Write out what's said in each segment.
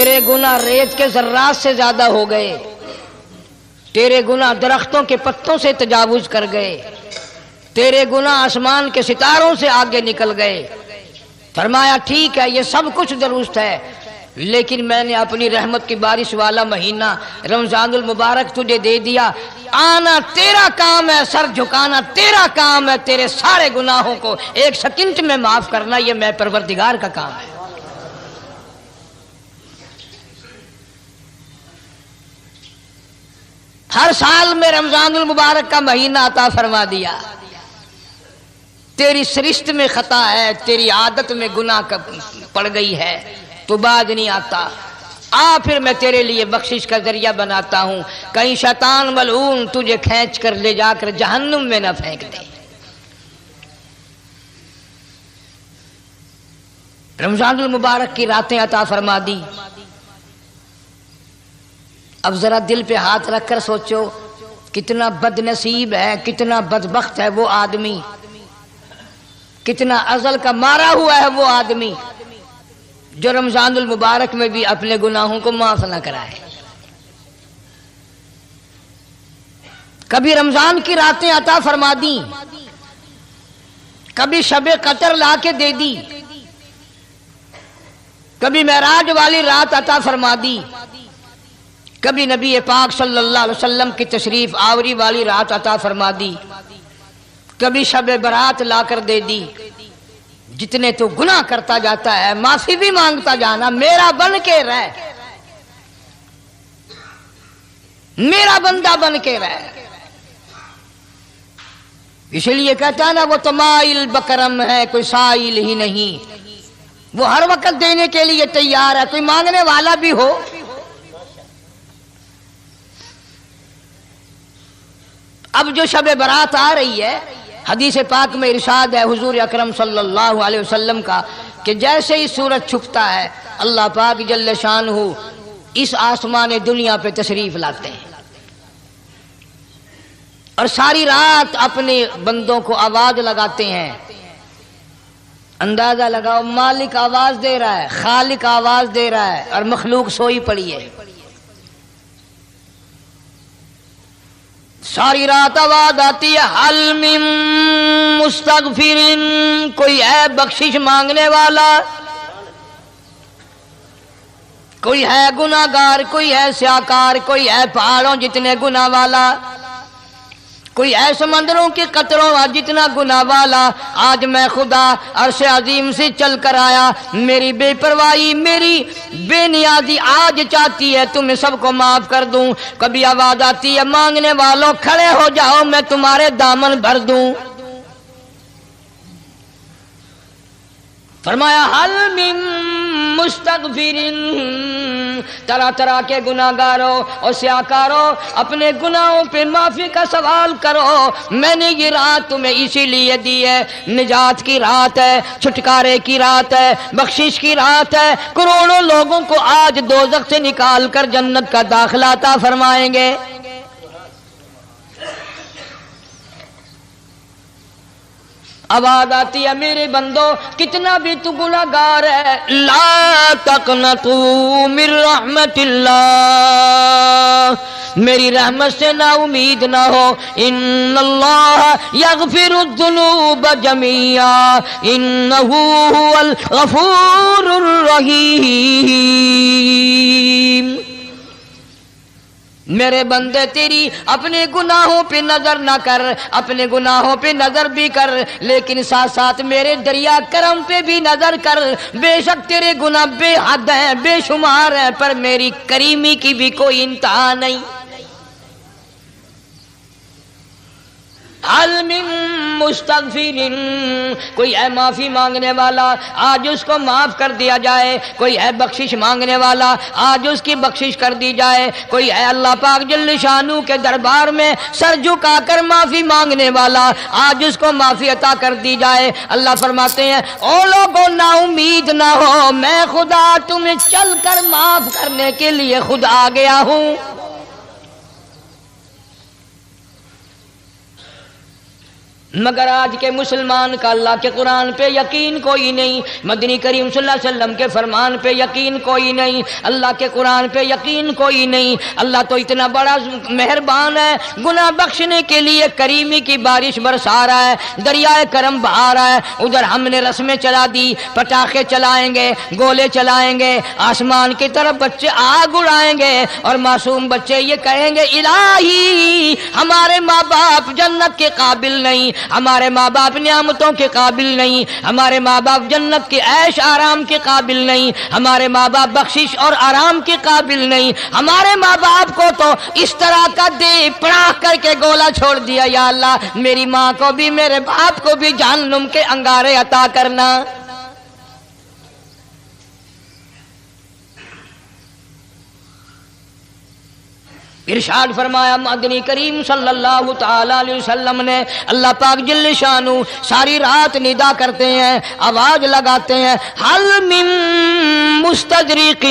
تیرے گناہ ریت کے ذرات سے زیادہ ہو گئے، تیرے گناہ درختوں کے پتوں سے تجاوز کر گئے، تیرے گناہ آسمان کے ستاروں سے آگے نکل گئے۔ فرمایا ٹھیک ہے، یہ سب کچھ درست ہے، لیکن میں نے اپنی رحمت کی بارش والا مہینہ رمضان المبارک تجھے دے دیا۔ آنا تیرا کام ہے، سر جھکانا تیرا کام ہے، تیرے سارے گناہوں کو ایک سیکنڈ میں معاف کرنا یہ میں پروردگار کا کام ہے۔ ہر سال میں رمضان المبارک کا مہینہ عطا فرما دیا۔ تیری سرشت میں خطا ہے، تیری عادت میں گناہ پڑ گئی ہے، تو باز نہیں آتا، آ پھر میں تیرے لیے بخشش کا ذریعہ بناتا ہوں، کہیں شیطان ملعون تجھے کھینچ کر لے جا کر جہنم میں نہ پھینک دے۔ رمضان المبارک کی راتیں عطا فرما دی۔ اب ذرا دل پہ ہاتھ رکھ کر سوچو، کتنا بد نصیب ہے، کتنا بدبخت ہے وہ آدمی، کتنا ازل کا مارا ہوا ہے وہ آدمی جو رمضان المبارک میں بھی اپنے گناہوں کو معاف نہ کرائے۔ کبھی رمضان کی راتیں عطا فرما دی، کبھی شب قدر لا کے دے دی، کبھی معراج والی رات عطا فرما دی، کبھی نبی پاک صلی اللہ علیہ وسلم کی تشریف آوری والی رات عطا فرما دی، کبھی شب برات لا کر دے دی۔ جتنے تو گناہ کرتا جاتا ہے معافی بھی مانگتا جانا، میرا بن کے رہ، میرا بندہ بن کے رہ۔ اس لیے کہتا ہے نا وہ تمائل بکرم ہے، کوئی سائل ہی نہیں، وہ ہر وقت دینے کے لیے تیار ہے، کوئی مانگنے والا بھی ہو۔ اب جو شب برات آ رہی ہے، حدیث پاک میں ارشاد ہے حضور اکرم صلی اللہ علیہ وسلم کا کہ جیسے ہی سورج چھپتا ہے اللہ پاک جل شانہ اس آسمان دنیا پہ تشریف لاتے ہیں، اور ساری رات اپنے بندوں کو آواز لگاتے ہیں۔ اندازہ لگاؤ، مالک آواز دے رہا ہے، خالق آواز دے رہا ہے، اور مخلوق سوئی پڑی ہے۔ ساری رات آواز آتی ہے، حل من مستغفر، کوئی ہے بخشش مانگنے والا، کوئی ہے گناہ گار، کوئی ہے سیاکار، کوئی ہے پہاڑوں جتنے گناہ والا، کوئی ہے سمندروں کے قطروں جتنا گناہ والا۔ آج میں خدا عرش عظیم سے چل کر آیا، میری بے پرواہی، میری بے نیازی آج چاہتی ہے تمہیں سب کو معاف کر دوں۔ کبھی آواز آتی ہے، مانگنے والوں کھڑے ہو جاؤ، میں تمہارے دامن بھر دوں۔ فرمایا حل من مستغفر، طرح طرح کے گناہگاروں اور سیاکاروں اپنے گناہوں پہ معافی کا سوال کرو، میں نے یہ رات تمہیں اسی لیے دی ہے، نجات کی رات ہے، چھٹکارے کی رات ہے، بخشش کی رات ہے۔ کروڑوں لوگوں کو آج دوزخ سے نکال کر جنت کا داخلہ عطا فرمائیں گے۔ آواز آتی ہے، میرے بندو کتنا بھی تو گناہ گار ہے، لا تقنطوا من رحمت اللہ، میری رحمت سے نا امید نہ ہو۔ ان اللہ یغفر الذنوب جميعا انہ هو الغفور الرحیم۔ میرے بندے تیری اپنے گناہوں پہ نظر نہ کر، اپنے گناہوں پہ نظر بھی کر، لیکن ساتھ ساتھ میرے دریا کرم پہ بھی نظر کر۔ بے شک تیرے گناہ بے حد ہیں، بے شمار ہیں، پر میری کریمی کی بھی کوئی انتہا نہیں۔ حل من مستغفر، کوئی ہے معافی مانگنے والا، آج اس کو معاف کر دیا جائے۔ کوئی ہے بخشش مانگنے والا، آج اس کی بخشش کر دی جائے۔ کوئی ہے اللہ پاک جل شانہ کے دربار میں سر جھکا کر معافی مانگنے والا، آج اس کو معافی عطا کر دی جائے۔ اللہ فرماتے ہیں، او لوگوں نا امید نہ ہو، میں خدا تمہیں چل کر معاف کرنے کے لیے خود آ گیا ہوں۔ مگر آج کے مسلمان کا اللہ کے قرآن پہ یقین کوئی نہیں، مدنی کریم صلی اللہ علیہ وسلم کے فرمان پہ یقین کوئی نہیں، اللہ کے قرآن پہ یقین کوئی نہیں۔ اللہ تو اتنا بڑا مہربان ہے، گناہ بخشنے کے لیے کریمی کی بارش برسا رہا ہے، دریائے کرم بہا رہا ہے۔ ادھر ہم نے رسمیں چلا دی، پٹاخے چلائیں گے، گولے چلائیں گے، آسمان کی طرف بچے آگ اڑائیں گے، اور معصوم بچے یہ کہیں گے الہی ہمارے ماں باپ جنت کے قابل نہیں، ہمارے ماں باپ نعمتوں کے قابل نہیں، ہمارے ماں باپ جنت کے عیش آرام کے قابل نہیں، ہمارے ماں باپ بخشش اور آرام کے قابل نہیں، ہمارے ماں باپ کو تو اس طرح کا دے پڑاخ کر کے گولا چھوڑ دیا، یا اللہ میری ماں کو بھی میرے باپ کو بھی جہنم کے انگارے عطا کرنا۔ ارشاد فرمایا مدنی کریم صلی اللہ تعالی علیہ وسلم نے، اللہ پاک جل شانہ ساری رات ندا کرتے ہیں، آواز لگاتے ہیں، حل من مستدرق،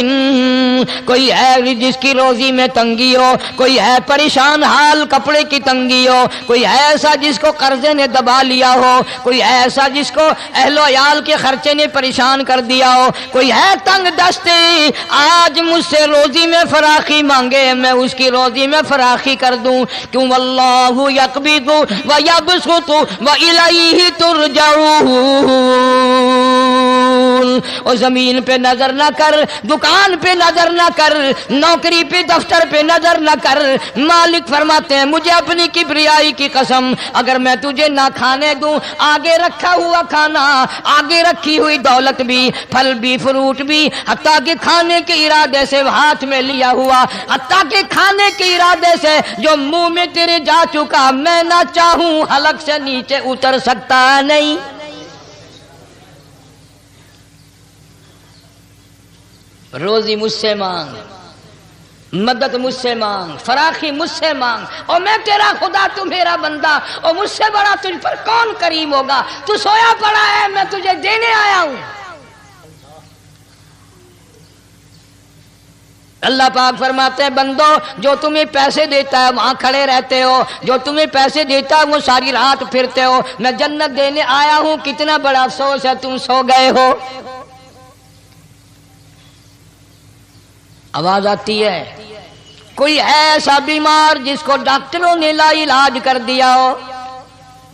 کوئی ہے جس کی روزی میں تنگی ہو، کوئی ہے پریشان حال کپڑے کی تنگی ہو، کوئی ہے ایسا جس کو قرضے نے دبا لیا ہو، کوئی ہے ایسا جس کو اہل و عیال کے خرچے نے پریشان کر دیا ہو، کوئی ہے تنگ دستے آج مجھ سے روزی میں فراخی مانگے، میں اس کی روزی میں فراخی کر دوں، کیوں واللہ یقبض ویبسط والیہ ترجعون۔ اور زمین پہ نظر نہ کر، دکان پہ نظر نہ کر، نوکری پہ دفتر پہ نظر نہ کر، مالک فرماتے ہیں مجھے اپنی کبریائی کی قسم اگر میں تجھے نہ کھانے دوں، آگے رکھا ہوا کھانا، آگے رکھی ہوئی دولت بھی، پھل بھی، فروٹ بھی، حتیٰ کہ کھانے کے ارادے سے ہاتھ میں لیا ہوا، حتیٰ کہ کھانے کے ارادے سے جو منہ میں تیرے جا چکا، میں نہ چاہوں حلق سے نیچے اتر سکتا نہیں۔ روزی مجھ سے مانگ، مدد مجھ سے مانگ، فراخی مجھ سے مانگ، اور میں تیرا خدا، تو میرا بندہ، اور مجھ سے بڑا تجھ پر کون کریم ہوگا؟ تو سویا پڑا ہے، میں تجھے دینے آیا ہوں۔ اللہ پاک فرماتے ہیں بندو جو تمہیں پیسے دیتا ہے وہاں کھڑے رہتے ہو، جو تمہیں پیسے دیتا ہے وہ ساری رات پھرتے ہو، میں جنت دینے آیا ہوں، کتنا بڑا افسوس ہے تم سو گئے ہو۔ آواز آتی ہے، کوئی ہے ایسا بیمار جس کو ڈاکٹروں نے لا علاج کر دیا ہو،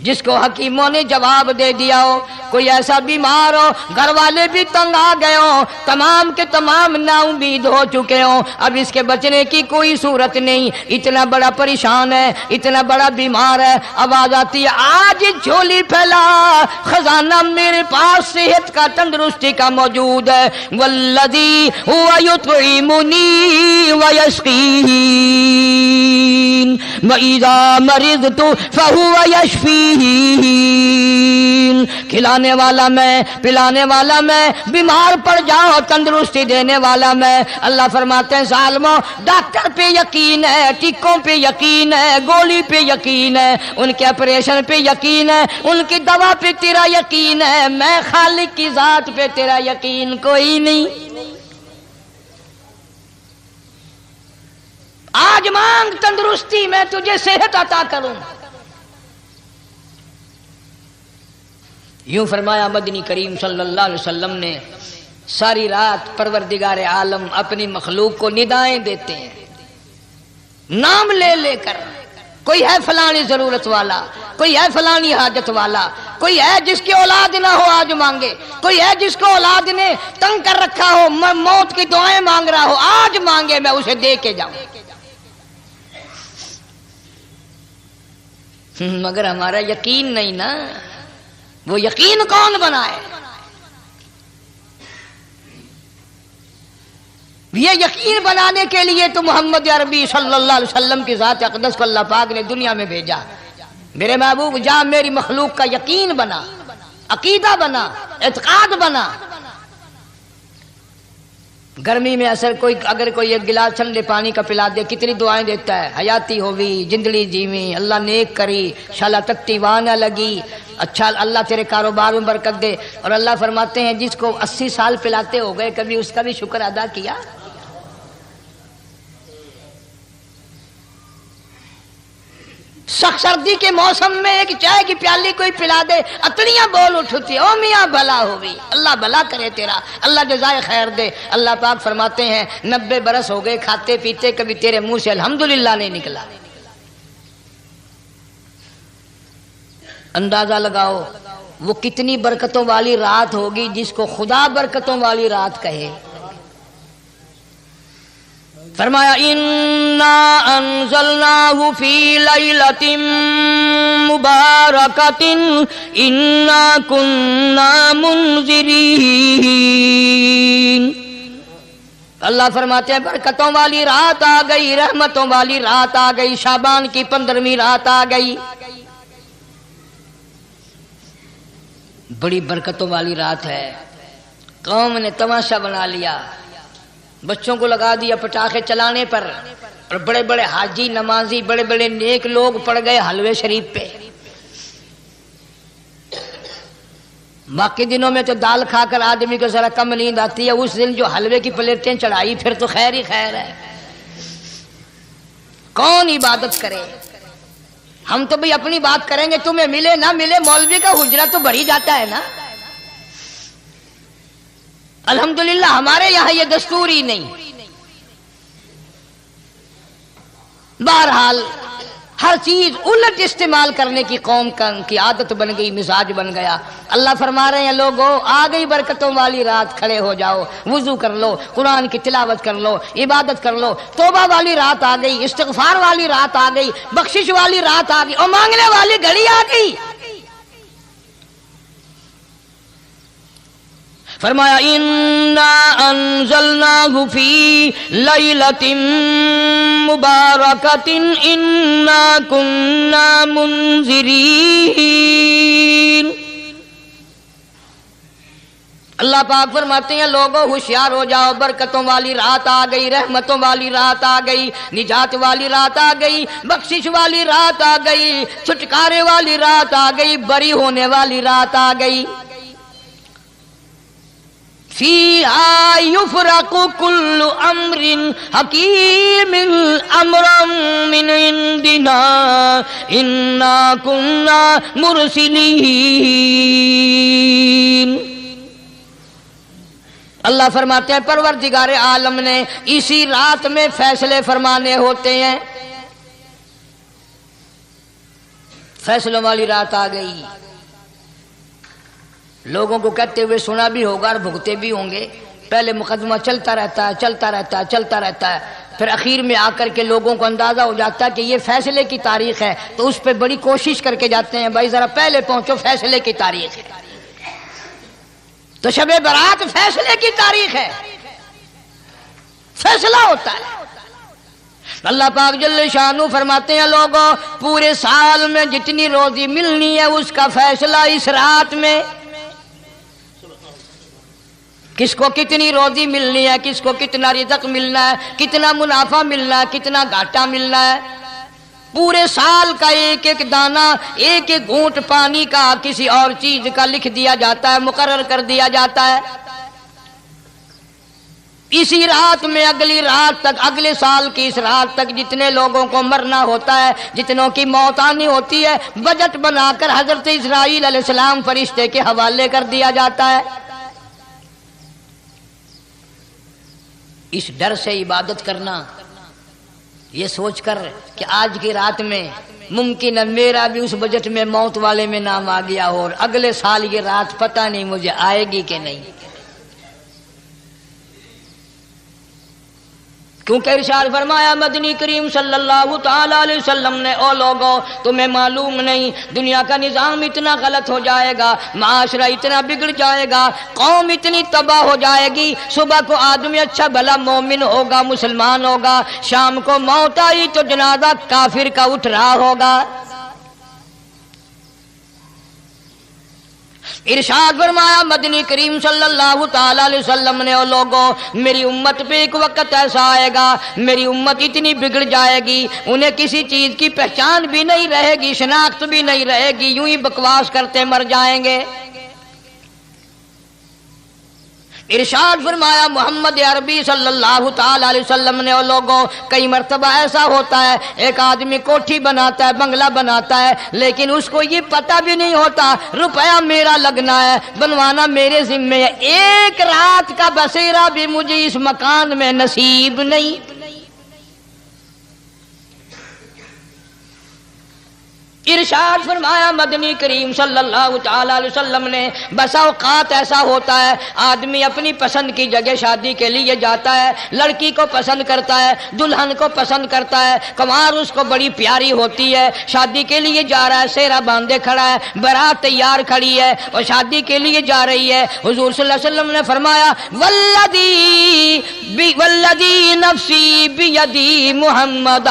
جس کو حکیموں نے جواب دے دیا ہو، کوئی ایسا بیمار ہو گھر والے بھی تنگ آ گئے ہوں، تمام کے تمام نا امید ہو چکے ہوں، اب اس کے بچنے کی کوئی صورت نہیں، اتنا بڑا پریشان ہے، اتنا بڑا بیمار ہے، آواز آتی ہے آج جھولی پھیلا، خزانہ میرے پاس صحت کا تندرستی کا موجود ہے، والذی هو یطعمنی ویسقین وَإِذَا مَرِضْتُ فَهُوَ يَشْفِينِ، کھلانے والا میں، پلانے والا میں، بیمار پڑ جاؤ تندرستی دینے والا میں۔ اللہ فرماتے ہیں ظالموں ڈاکٹر پہ یقین ہے، ٹیکوں پہ یقین ہے، گولی پہ یقین ہے، ان کے آپریشن پہ یقین ہے، ان کی دوا پہ تیرا یقین ہے، میں خالق کی ذات پہ تیرا یقین کوئی نہیں۔ آج مانگ تندرستی، میں تجھے صحت عطا کروں۔ یوں فرمایا مدنی کریم صلی اللہ علیہ وسلم نے، ساری رات پروردگار عالم اپنی مخلوق کو ندائیں دیتے ہیں، نام لے لے کر، کوئی ہے فلانی ضرورت والا، کوئی ہے فلانی حاجت والا، کوئی ہے جس کی اولاد نہ ہو آج مانگے، کوئی ہے جس کو اولاد نے تنگ کر رکھا ہو، موت کی دعائیں مانگ رہا ہو، آج مانگے میں اسے دے کے جاؤں۔ مگر ہمارا یقین نہیں نا، وہ یقین کون بنائے؟ یہ یقین بنانے کے لیے تو محمد عربی صلی اللہ علیہ وسلم کی ذات اقدس کو اللہ پاک نے دنیا میں بھیجا۔ میرے محبوب جا میری مخلوق کا یقین بنا، عقیدہ بنا، اعتقاد بنا۔ گرمی میں اگر کوئی ایک گلاس ٹھنڈے پانی کا پلا دے کتنی دعائیں دیتا ہے، حیاتی ہوئی، جندڑی جیویں، اللہ نیک کری، شالا تکتی وانہ لگی، اچھا اللہ تیرے کاروبار میں برکت دے۔ اور اللہ فرماتے ہیں جس کو 80 سال پلاتے ہو گئے کبھی اس کا بھی شکر ادا کیا؟ سخت سردی کے موسم میں ایک چائے کی پیالی کوئی پلا دے اتڑیاں بول اٹھتی او میاں بھلا ہوئی، اللہ بھلا کرے تیرا، اللہ جزائے خیر دے۔ اللہ پاک فرماتے ہیں 90 برس ہو گئے کھاتے پیتے کبھی تیرے منہ سے الحمدللہ نہیں نکلا۔ اندازہ لگاؤ وہ کتنی برکتوں والی رات ہوگی جس کو خدا برکتوں والی رات کہے۔ فرمایا انا انزلناہ فی لیلۃ مبارکۃ انا کنا منذرین۔ اللہ فرماتے ہیں برکتوں والی رات آ گئی، رحمتوں والی رات آ گئی، شعبان کی 15ویں رات آ گئی، بڑی برکتوں والی رات ہے۔ قوم نے تماشا بنا لیا، بچوں کو لگا دیا پٹاخے چلانے پر، اور بڑے بڑے حاجی نمازی بڑے بڑے نیک لوگ پڑ گئے حلوے شریف پہ۔ باقی دنوں میں تو دال کھا کر آدمی کو ذرا کم نیند آتی ہے، اس دن جو حلوے کی پلیٹیں چڑھائی پھر تو خیر ہی خیر ہے۔ کون عبادت کرے؟ ہم تو بھئی اپنی بات کریں گے، تمہیں ملے نہ ملے مولوی کا حجرہ تو بھر ہی جاتا ہے نا۔ الحمدللہ ہمارے یہاں یہ دستور ہی نہیں۔ بہرحال ہر چیز الٹ استعمال کرنے کی قوم کی عادت بن گئی، مزاج بن گیا۔ اللہ فرما رہے ہیں لوگو آ گئی برکتوں والی رات، کھڑے ہو جاؤ، وضو کر لو، قرآن کی تلاوت کر لو، عبادت کر لو، توبہ والی رات آ گئی، استغفار والی رات آ گئی، بخشش والی رات آ گئی، اور مانگنے والی گھڑی آ گئی۔ فرمایا انا انزلناہ فی لیلۃ مبارکۃ انا کنا منذرین۔ اللہ پاک فرماتے ہیں لوگوں ہوشیار ہو جاؤ، برکتوں والی رات آ گئی، رحمتوں والی رات آ گئی، نجات والی رات آ گئی، بخشش والی رات آ گئی، چھٹکارے والی رات آ گئی، بری ہونے والی رات آ گئی۔ فیہا یفرق کل امر حکیم امرا من عندنا انا کنا مرسلین۔ اللہ فرماتے ہیں پروردگار عالم نے اسی رات میں فیصلے فرمانے ہوتے ہیں۔ فیصلوں والی رات آ گئی، لوگوں کو کہتے ہوئے سنا بھی ہوگا اور بھگتے بھی ہوں گے۔ پہلے مقدمہ چلتا رہتا ہے، چلتا رہتا ہے، چلتا رہتا ہے، پھر اخیر میں آ کر کے لوگوں کو اندازہ ہو جاتا ہے کہ یہ فیصلے کی تاریخ ہے، تو اس پہ بڑی کوشش کر کے جاتے ہیں بھائی ذرا پہلے پہنچو، فیصلے کی تاریخ ہے۔ تو شب برات فیصلے کی تاریخ ہے، فیصلہ ہوتا ہے۔ اللہ پاک جل شانہ فرماتے ہیں لوگوں پورے سال میں جتنی روزی ملنی ہے اس کا فیصلہ اس رات میں، کس کو کتنی روزی ملنی ہے، کس کو کتنا رزق ملنا ہے، کتنا منافع ملنا ہے، کتنا گھاٹا ملنا ہے۔ پورے سال کا ایک ایک دانہ، ایک ایک گھونٹ پانی کا کسی اور چیز کا لکھ دیا جاتا ہے، مقرر کر دیا جاتا ہے۔ اسی رات میں اگلی رات تک، اگلے سال کی اس رات تک جتنے لوگوں کو مرنا ہوتا ہے، جتنوں کی موت آنی ہوتی ہے، بجٹ بنا کر حضرت اسرائیل علیہ السلام فرشتے کے حوالے کر دیا جاتا ہے۔ اس ڈر سے عبادت کرنا، یہ سوچ کر کہ آج کی رات میں ممکن ہے میرا بھی اس بجٹ میں موت والے میں نام آ گیا ہو، اور اگلے سال یہ رات پتہ نہیں مجھے آئے گی کہ نہیں۔ کیونکہ ارشاد فرمایا مدنی کریم صلی اللہ تعالی علیہ وسلم نے او لوگوں تمہیں معلوم نہیں دنیا کا نظام اتنا غلط ہو جائے گا، معاشرہ اتنا بگڑ جائے گا، قوم اتنی تباہ ہو جائے گی، صبح کو آدمی اچھا بھلا مومن ہوگا، مسلمان ہوگا، شام کو موت آئی تو جنازہ کافر کا اٹھ رہا ہوگا۔ ارشاد فرمایا مدنی کریم صلی اللہ تعالی علیہ وسلم نے او لوگوں میری امت پہ ایک وقت ایسا آئے گا، میری امت اتنی بگڑ جائے گی انہیں کسی چیز کی پہچان بھی نہیں رہے گی، شناخت بھی نہیں رہے گی، یوں ہی بکواس کرتے مر جائیں گے۔ ارشاد فرمایا محمد عربی صلی اللہ تعالی علیہ وسلم نے، اور لوگوں کئی مرتبہ ایسا ہوتا ہے ایک آدمی کوٹھی بناتا ہے، بنگلہ بناتا ہے، لیکن اس کو یہ پتہ بھی نہیں ہوتا روپیہ میرا لگنا ہے، بنوانا میرے ذمے ہے، ایک رات کا بسیرا بھی مجھے اس مکان میں نصیب نہیں۔ ارشاد فرمایا مدنی کریم صلی اللہ تعالی علیہ وسلم نے، بسا اوقات ایسا ہوتا ہے آدمی اپنی پسند کی جگہ شادی کے لیے جاتا ہے، لڑکی کو پسند کرتا ہے، دلہن کو پسند کرتا ہے، کمار اس کو بڑی پیاری ہوتی ہے، شادی کے لیے جا رہا ہے، سیرا باندھے کھڑا ہے، بارات تیار کھڑی ہے اور شادی کے لیے جا رہی ہے۔ حضور صلی اللہ علیہ وسلم نے فرمایا والذی نفسی بیدی، محمد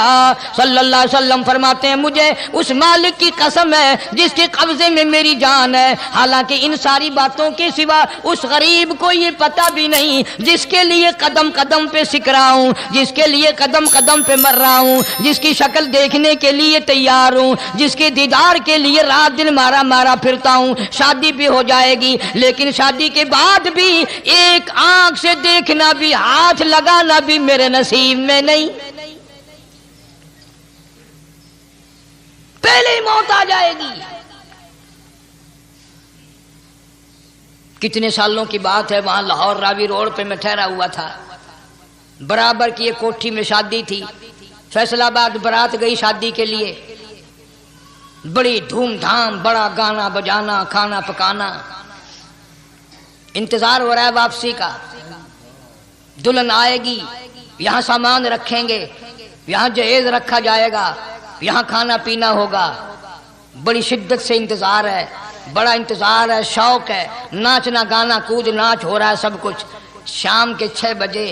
صلی اللہ علیہ وسلم فرماتے ہیں مجھے اس مالک کی قسم ہے جس کے قبضے میں میری جان ہے، حالانکہ ان ساری باتوں کے سوا اس غریب کو یہ پتہ بھی نہیں جس کے لیے قدم قدم پہ سکھ رہا ہوں، جس کے لیے قدم قدم پہ مر رہا ہوں، جس کی شکل دیکھنے کے لیے تیار ہوں، جس کے دیدار کے لیے رات دن مارا مارا پھرتا ہوں۔ شادی بھی ہو جائے گی لیکن شادی کے بعد بھی ایک آنکھ سے دیکھنا بھی، ہاتھ لگانا بھی میرے نصیب میں نہیں، پہلے ہی موت آ جائے گی۔ کتنے سالوں کی بات ہے، وہاں لاہور راوی روڈ پہ میں ٹھہرا ہوا تھا، برابر کی ایک کوٹھی میں شادی تھی، فیصل آباد برات گئی شادی کے لیے، بڑی دھوم دھام، بڑا گانا بجانا، کھانا پکانا، انتظار ہو رہا ہے واپسی کا، دلہن آئے گی، یہاں سامان رکھیں گے، یہاں جہیز رکھا جائے گا، یہاں کھانا پینا ہوگا، بڑی شدت سے انتظار ہے، بڑا انتظار ہے، شوق ہے، ناچنا گانا کود ناچ ہو رہا ہے سب کچھ۔ شام کے 6 بجے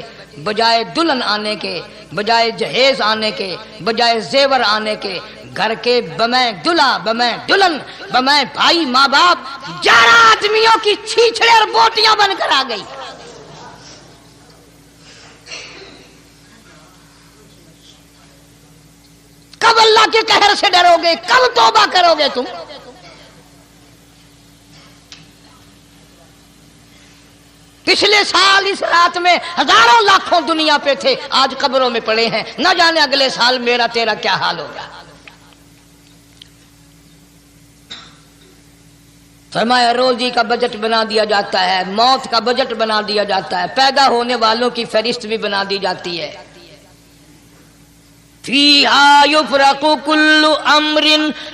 بجائے دلہن آنے کے، بجائے جہیز آنے کے، بجائے زیور آنے کے، گھر کے بمیں دلہا، بمیں دلہن، بمیں بھائی ماں باپ 11 آدمیوں کی چھیچڑے اور بوٹیاں بن کر آ گئی۔ کب اللہ کے قہر سے ڈرو گے؟ کب توبہ کرو گے تم؟ پچھلے سال اس رات میں ہزاروں لاکھوں دنیا پہ تھے، آج قبروں میں پڑے ہیں، نہ جانے اگلے سال میرا تیرا کیا حال ہوگا۔ فرمایا روزی کا بجٹ بنا دیا جاتا ہے، موت کا بجٹ بنا دیا جاتا ہے، پیدا ہونے والوں کی فہرست بھی بنا دی جاتی ہے۔ فیہا یفرق کل امر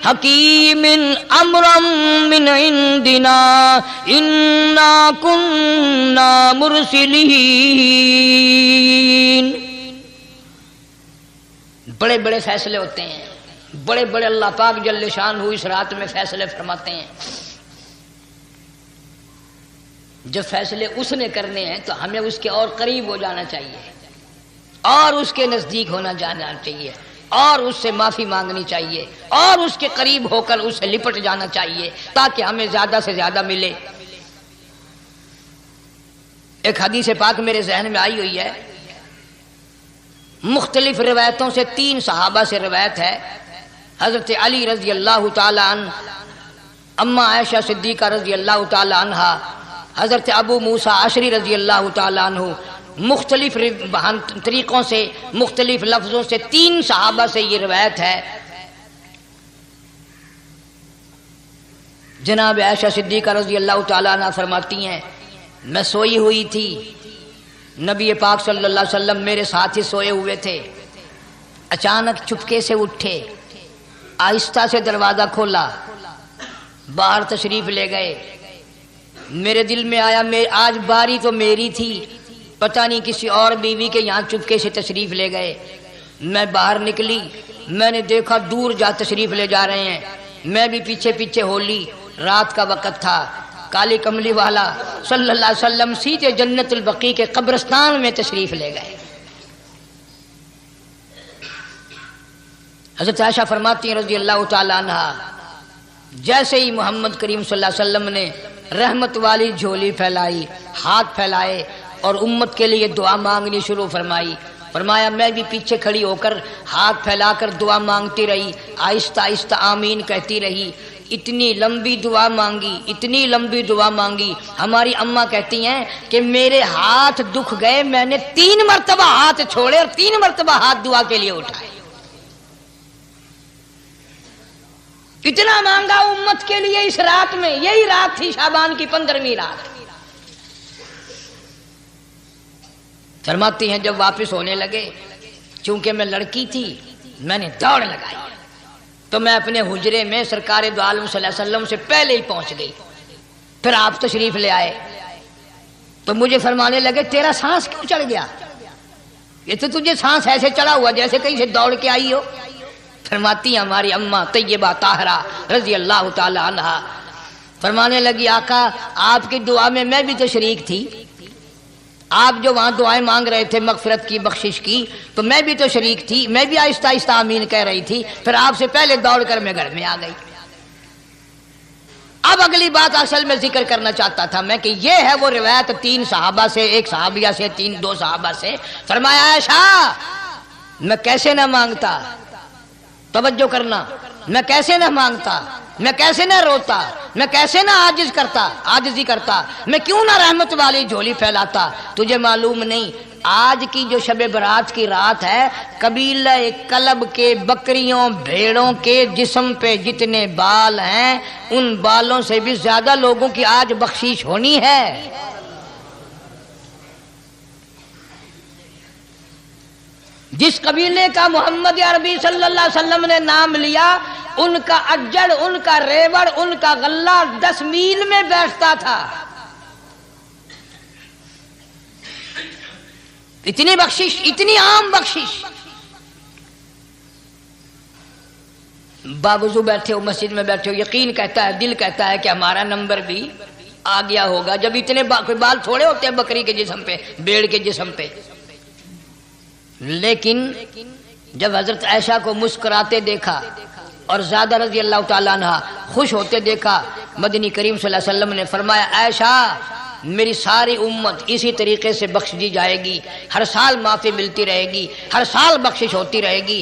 حکیم امرا من عندنا انا کننا مرسلین۔ بڑے بڑے فیصلے ہوتے ہیں، بڑے بڑے اللہ پاک جل شان اس رات میں فیصلے فرماتے ہیں۔ جب فیصلے اس نے کرنے ہیں تو ہمیں اس کے اور قریب ہو جانا چاہیے، اور اس کے نزدیک ہونا جانا چاہیے، اور اس سے معافی مانگنی چاہیے، اور اس کے قریب ہو کر اس سے لپٹ جانا چاہیے تاکہ ہمیں زیادہ سے زیادہ ملے۔ ایک حدیث پاک میرے ذہن میں آئی ہوئی ہے، مختلف روایتوں سے 3 صحابہ سے روایت ہے، حضرت علی رضی اللہ تعالی عنہ، اما عائشہ صدیقہ رضی اللہ تعالی عنہ، حضرت ابو موسیٰ اشعری رضی اللہ تعالی عنہ، مختلف طریقوں سے، مختلف لفظوں سے 3 صحابہ سے یہ روایت ہے۔ جناب عائشہ صدیقہ رضی اللہ تعالیٰ عنہ فرماتی ہیں میں سوئی ہوئی تھی، نبی پاک صلی اللہ علیہ وسلم میرے ساتھ ہی سوئے ہوئے تھے، اچانک چپکے سے اٹھے، آہستہ سے دروازہ کھولا، باہر تشریف لے گئے۔ میرے دل میں آیا آج باری تو میری تھی، پتہ نہیں کسی اور بیوی کے یہاں چپکے سے تشریف لے گئے۔ میں باہر نکلی، میں نے دیکھا دور جا تشریف لے جا رہے ہیں، میں بھی پیچھے پیچھے ہو لی۔ رات کا وقت تھا، کالی کملی والا صلی اللہ علیہ وسلم سیدھے جنت البقیع کے قبرستان میں تشریف لے گئے۔ حضرت عائشہ فرماتی ہیں رضی اللہ تعالی عنہ، جیسے ہی محمد کریم صلی اللہ علیہ وسلم نے رحمت والی جھولی پھیلائی، ہاتھ پھیلائے اور امت کے لیے دعا مانگنی شروع فرمائی، فرمایا میں بھی پیچھے کھڑی ہو کر ہاتھ پھیلا کر دعا مانگتی رہی، آہستہ آہستہ آمین کہتی رہی۔ اتنی لمبی دعا مانگی، اتنی لمبی دعا مانگی. ہماری اماں کہتی ہیں کہ میرے ہاتھ دکھ گئے، میں نے 3 مرتبہ ہاتھ چھوڑے اور 3 مرتبہ ہاتھ دعا کے لیے اٹھائے. اتنا مانگا امت کے لیے اس رات میں. یہی رات تھی شعبان کی 15ویں رات. فرماتی ہیں جب واپس ہونے لگے، چونکہ میں لڑکی تھی، میں نے دوڑ لگائی تو میں اپنے حجرے میں سرکار دو عالم صلی اللہ علیہ وسلم سے پہلے ہی پہنچ گئی. پھر آپ تشریف لے آئے تو مجھے فرمانے لگے تیرا سانس کیوں چڑھ گیا؟ یہ تو تجھے سانس ایسے چڑھا ہوا جیسے کہیں سے دوڑ کے آئی ہو. فرماتی ہیں ہماری اماں طیبہ طاہرہ رضی اللہ تعالی عنہا، فرمانے لگی آقا آپ کی دعا میں بھی تو شریک تھی. آپ جو وہاں دعائیں مانگ رہے تھے مغفرت کی، بخشش کی، تو میں بھی تو شریک تھی، میں بھی آہستہ آہستہ آمین کہہ رہی تھی. پھر آپ سے پہلے دوڑ کر میں گھر میں آ گئی. اب اگلی بات اصل میں ذکر کرنا چاہتا تھا میں کہ یہ ہے وہ روایت 3 صحابہ سے، 1 صحابیہ سے، 2 صحابہ سے. فرمایا عائشہ میں کیسے نہ مانگتا، توجہ کرنا، میں کیسے نہ مانگتا، میں کیسے نہ روتا، میں کیسے نہ عاجزی کرتا، میں کیوں نہ رحمت والی جھولی پھیلاتا. تجھے معلوم نہیں آج کی جو شب برات کی رات ہے، قبیلہ کلب کے بکریوں بھیڑوں کے جسم پہ جتنے بال ہیں ان بالوں سے بھی زیادہ لوگوں کی آج بخشش ہونی ہے. جس قبیلے کا محمد عربی صلی اللہ علیہ وسلم نے نام لیا، ان کا اجڑ، ان کا ریوڑ، ان کا غلہ 10 میل میں بیٹھتا تھا. اتنی بخشش، اتنی عام بخشش. باوضو بیٹھے ہو، مسجد میں بیٹھے ہو، یقین کہتا ہے، دل کہتا ہے کہ ہمارا نمبر بھی آ گیا ہوگا. جب اتنے کوئی بال تھوڑے ہوتے ہیں بکری کے جسم پہ، بھیڑ کے جسم پہ. لیکن جب حضرت عائشہ کو مسکراتے دیکھا اور زیادہ رضی اللہ تعالیٰ عنہ خوش ہوتے دیکھا، مدنی کریم صلی اللہ علیہ وسلم نے فرمایا عائشہ میری ساری امت اسی طریقے سے بخش دی جائے گی، ہر سال معافی ملتی رہے گی، ہر سال بخشش ہوتی رہے گی،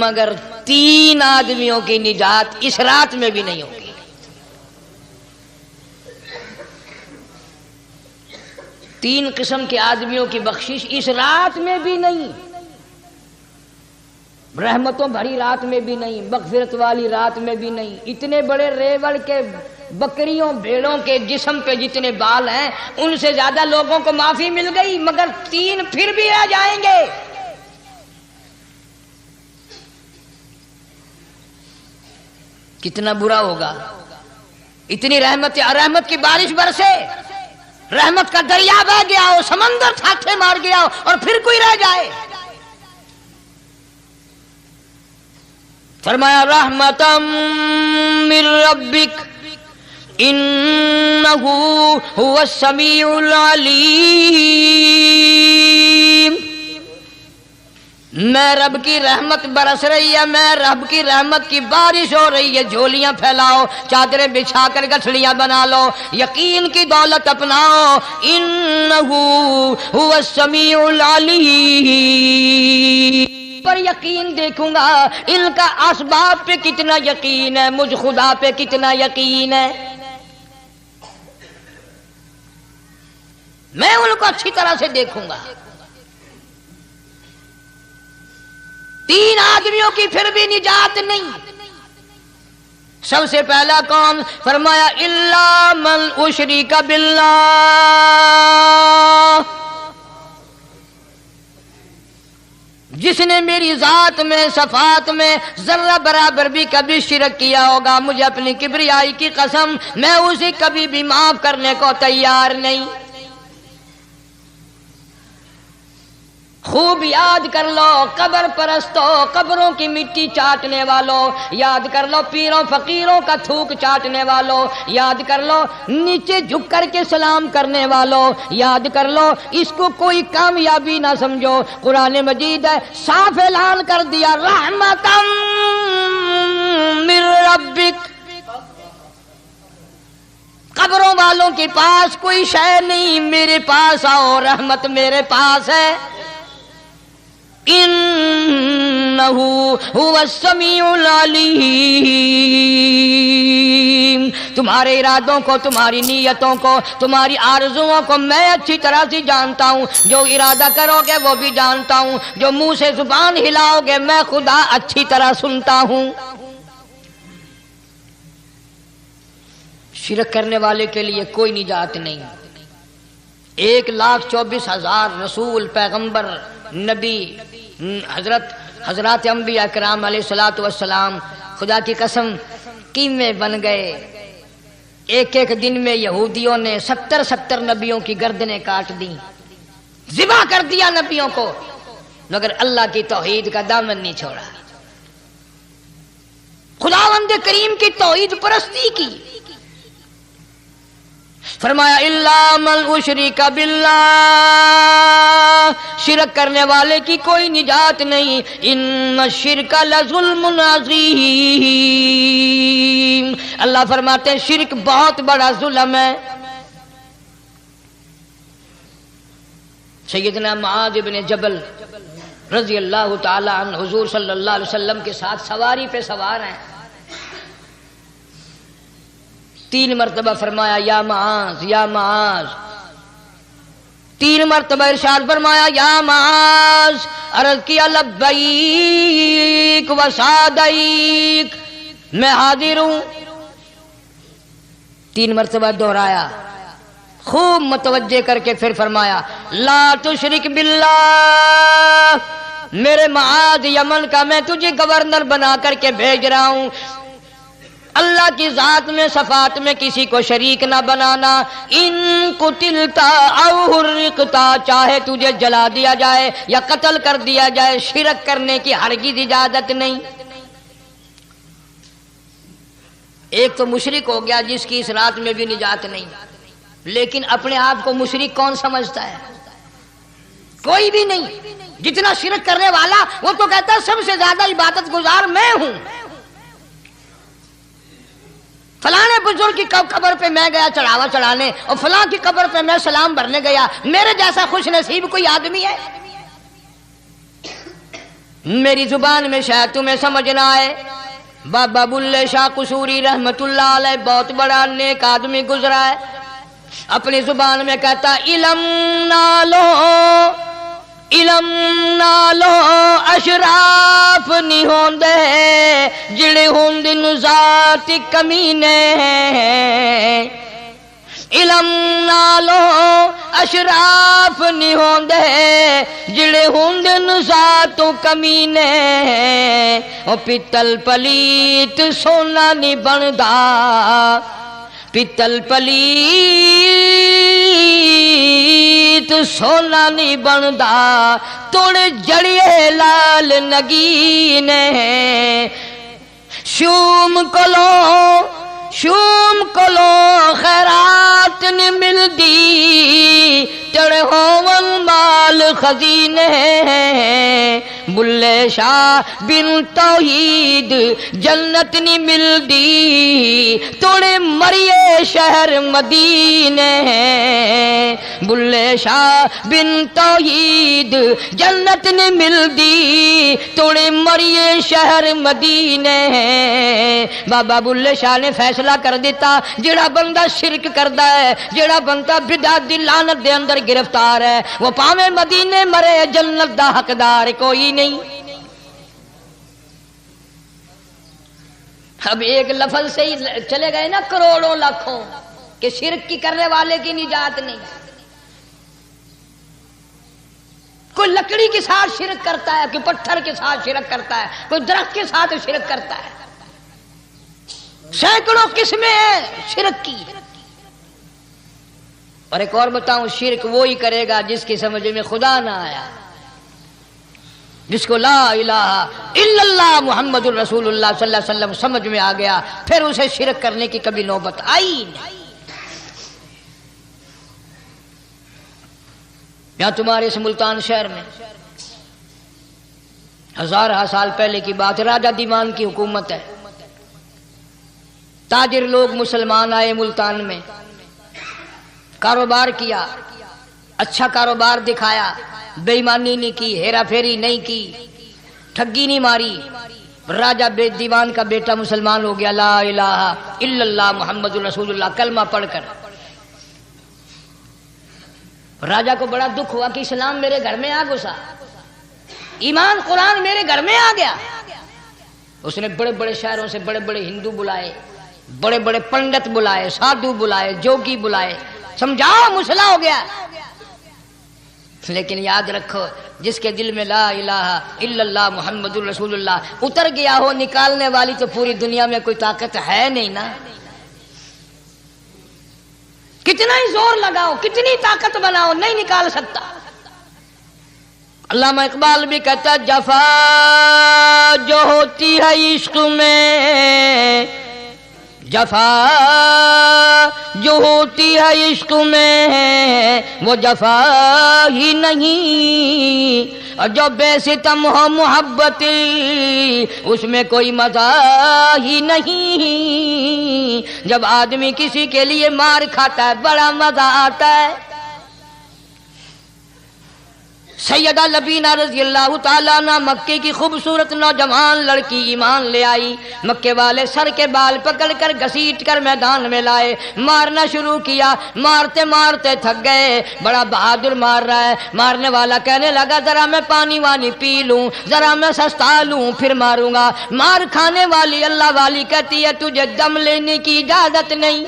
مگر 3 آدمیوں کی نجات اس رات میں بھی نہیں ہوگی. 3 قسم کے آدمیوں کی بخشش اس رات میں بھی نہیں، رحمتوں بھری رات میں بھی نہیں، مغفرت والی رات میں بھی نہیں. اتنے بڑے ریوڑ کے بکریوں بھیڑوں کے جسم پہ جتنے بال ہیں ان سے زیادہ لوگوں کو معافی مل گئی، مگر 3 پھر بھی آ جائیں گے. کتنا برا ہوگا. اتنی رحمت کی بارش برسے، رحمت کا دریا بہ گیا ہو، سمندر ٹھاٹھے مار گیا ہو اور پھر کوئی رہ جائے. فرمایا رحمتم من ربک انہ هو السمیع العلیم. میں رب کی رحمت برس رہی ہے، میں رب کی رحمت کی بارش ہو رہی ہے. جھولیاں پھیلاؤ، چادریں بچھا کر گٹھڑیاں بنا لو، یقین کی دولت اپناؤ. انہ هو السمیع العلیم. پر یقین دیکھوں گا ان کا اسباب پہ کتنا یقین ہے، مجھ خدا پہ کتنا یقین ہے. میں ان کو اچھی طرح سے دیکھوں گا. 3 آدمیوں کی پھر بھی نجات نہیں. سب سے پہلا کون؟ فرمایا الا من اشرک باللہ، جس نے میری ذات میں صفات میں ذرہ برابر بھی کبھی شرک کیا ہوگا، مجھے اپنی کبریائی کی قسم میں اسے کبھی بھی معاف کرنے کو تیار نہیں. خوب یاد کر لو قبر پرستوں، قبروں کی مٹی چاٹنے والوں، یاد کر لو پیروں فقیروں کا تھوک چاٹنے والوں، یاد کر لو نیچے جھک کر کے سلام کرنے والوں، یاد کر لو اس کو کوئی کامیابی نہ سمجھو. قرآن مجید ہے صاف اعلان کر دیا رحمتم من ربک. قبروں والوں کے پاس کوئی شے نہیں، میرے پاس آؤ، رحمت میرے پاس ہے. انہ انہو هو السمیع العلیم. تمہارے ارادوں کو، تمہاری نیتوں کو، تمہاری آرزوؤں کو میں اچھی طرح سے جانتا ہوں. جو ارادہ کرو گے وہ بھی جانتا ہوں، جو منہ سے زبان ہلاؤ گے میں خدا اچھی طرح سنتا ہوں. شرک کرنے والے کے لیے کوئی نجات نہیں. 1,24,000 رسول، پیغمبر، نبی، حضرات انبیاء کرام علیہ الصلوۃ والسلام خدا کی قسم قیمے بن گئے. ایک ایک دن میں یہودیوں نے 70 نبیوں کی گردنیں کاٹ دیں، ذبح کر دیا نبیوں کو، مگر اللہ کی توحید کا دامن نہیں چھوڑا. خداوند کریم کی توحید پرستی کی. فرمایا الا من اشرک باللہ، شرک کرنے والے کی کوئی نجات نہیں. ان الشرک لظلم عظیم، اللہ فرماتے ہیں شرک بہت بڑا ظلم ہے. سیدنا معاذ بن جبل رضی اللہ تعالی عنہ حضور صلی اللہ علیہ وسلم کے ساتھ سواری پہ سوار ہیں. 3 مرتبہ فرمایا یا معاذ یا معاذ، 3 مرتبہ ارشاد فرمایا یا معاذ. عرض کیا لبیک و سعدیک، میں حاضر ہوں. 3 مرتبہ دہرایا، خوب متوجہ کر کے پھر فرمایا لا تشرک باللہ، میرے معاذ یمن کا میں تجھے گورنر بنا کر کے بھیج رہا ہوں، اللہ کی ذات میں صفات میں کسی کو شریک نہ بنانا. ان قتلتا او حرقتا، چاہے تجھے جلا دیا جائے یا قتل کر دیا جائے، شرک کرنے کی ہرگز اجازت نہیں. ایک تو مشرک ہو گیا جس کی اس رات میں بھی نجات نہیں، لیکن اپنے آپ کو مشرک کون سمجھتا ہے؟ کوئی بھی نہیں. جتنا شرک کرنے والا وہ تو کہتا ہے سب سے زیادہ عبادت گزار میں ہوں. فلاں بزرگ کی قبر پہ میں گیا چڑھاوا چڑھانے، اور فلاں کی قبر پہ میں سلام بھرنے گیا، میرے جیسا خوش نصیب کوئی آدمی ہے؟ میری زبان میں شاید تمہیں سمجھ نہ آئے، بابا بلے شاہ قصوری رحمت اللہ علیہ بہت بڑا نیک آدمی گزرا ہے. اپنی زبان میں کہتا علم نالو اشراف نہیں ہوندے جڑے ہوندن ذات کمینے. علم نالو اشراف نہیں ہوندے جڑے ہوندن ذات کمینے. او پیتل پلیت سونا نہیں بندا، پیتل پلیت سونا نہیں بندا، توڑ جڑیے لال نگینے. شوم کلو خیرات نہیں ملدی، تڑے ہون مال خزینے. بلے شاہ بن توحید جنت نہیں ملدی، توڑے مریے شہر مدینے. بلے شاہ بن توحید جنت نہیں ملدی، توڑے مریے شہر مدینے. بابا بلے شاہ نے فیصلہ کر دیتا جڑا بندہ شرک کردا ہے، جڑا بندہ بدعت دی لعنت دے اندر گرفتار ہے، وہ پاویں مدینے مرے جنت دا حقدار کوئی نہیں. اب ایک لفظ سے ہی چلے گئے نا کروڑوں لاکھوں کہ شرک کی کرنے والے کی نجات نہیں. کوئی لکڑی کے ساتھ شرک کرتا ہے، کوئی پتھر کے ساتھ شرک کرتا ہے، کوئی درخت کے ساتھ شرک کرتا ہے. سینکڑوں قسمیں ہیں شرک کی. اور ایک اور بتاؤں، شرک وہی کرے گا جس کی سمجھ میں خدا نہ آیا، جس کو لا الہ الا اللہ محمد الرسول اللہ صلی اللہ علیہ وسلم سمجھ میں آ گیا، پھر اسے شرک کرنے کی کبھی نوبت آئی نہیں. یہاں تمہارے اس ملتان شہر میں 1000 سال پہلے کی بات، راجہ دیوان کی حکومت ہے. تاجر لوگ مسلمان آئے ملتان میں، کاروبار کیا، اچھا کاروبار دکھایا، بے ایمانی نہیں کی، ہیرا پھیری نہیں کی، ٹھگی نہیں ماری. راجہ بے دیوان کا بیٹا مسلمان ہو گیا لا الہ الا اللہ محمد رسول اللہ کلمہ پڑھ کر. راجہ کو بڑا دکھ ہوا کہ اسلام میرے گھر میں آ گھسا, ایمان قرآن میرے گھر میں آ گیا. اس نے بڑے بڑے شہروں سے بڑے بڑے ہندو بلائے, بڑے بڑے پنڈت بلائے, سادھو بلائے, جوگی بلائے, سمجھاؤ مسئلہ ہو گیا. لیکن یاد رکھو جس کے دل میں لا الہ الا اللہ محمد رسول اللہ اتر گیا ہو, نکالنے والی تو پوری دنیا میں کوئی طاقت ہے نہیں نا. کتنا ہی زور لگاؤ, کتنی طاقت بناؤ, نہیں نکال سکتا. علامہ اقبال بھی کہتا ہے جفا جو ہوتی ہے عشق میں, جفا جو ہوتی ہے عشق میں وہ جفا ہی نہیں, اور جو بے ستم ہو محبتی اس میں کوئی مزہ ہی نہیں. جب آدمی کسی کے لیے مار کھاتا ہے بڑا مزہ آتا ہے. سیدہ لبینہ رضی اللہ تعالیٰ عنہ مکے کی خوبصورت نوجوان لڑکی ایمان لے آئی. مکے والے سر کے بال پکڑ کر گھسیٹ کر میدان میں لائے, مارنا شروع کیا. مارتے مارتے تھک گئے, بڑا بہادر مار رہا ہے. مارنے والا کہنے لگا ذرا میں پانی وانی پی لوں, ذرا میں سستا لوں پھر ماروں گا. مار کھانے والی اللہ والی کہتی ہے تجھے دم لینے کی اجازت نہیں,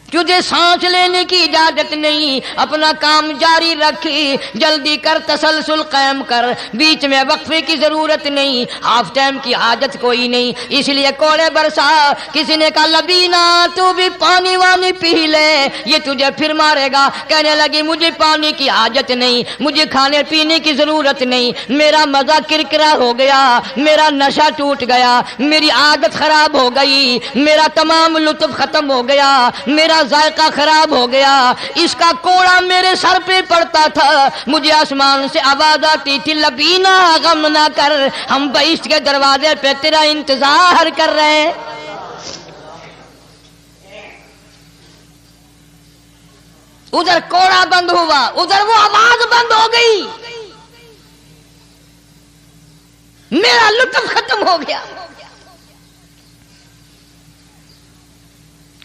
تجھے سانس لینے کی اجازت نہیں. اپنا کام جاری رکھی, جلدی کر, تسلسل قائم کر, بیچ میں وقفے کی ضرورت نہیں, ہاف ٹائم کی حاجت کوئی نہیں. اس لیے کوڑے برسا. کسی نے کہا لبینہ تو بھی پانی وانی پی لے, یہ تجھے پھر مارے گا. کہنے لگی مجھے پانی کی حاجت نہیں, مجھے کھانے پینے کی ضرورت نہیں, میرا مزہ کرکرا ہو گیا, میرا نشہ ٹوٹ گیا, میری عادت خراب ہو گئی, میرا تمام لطف ختم ہو گیا, میرا ذائقہ خراب ہو گیا. اس کا کوڑا میرے سر پہ پڑتا تھا, مجھے آسمان سے آواز آتی تھی لبینہ غم نہ کر, ہم بہشت کے دروازے پہ تیرا انتظار کر رہے ہیں. ادھر کوڑا بند ہوا, ادھر وہ آواز بند ہو گئی, میرا لطف ختم ہو گیا.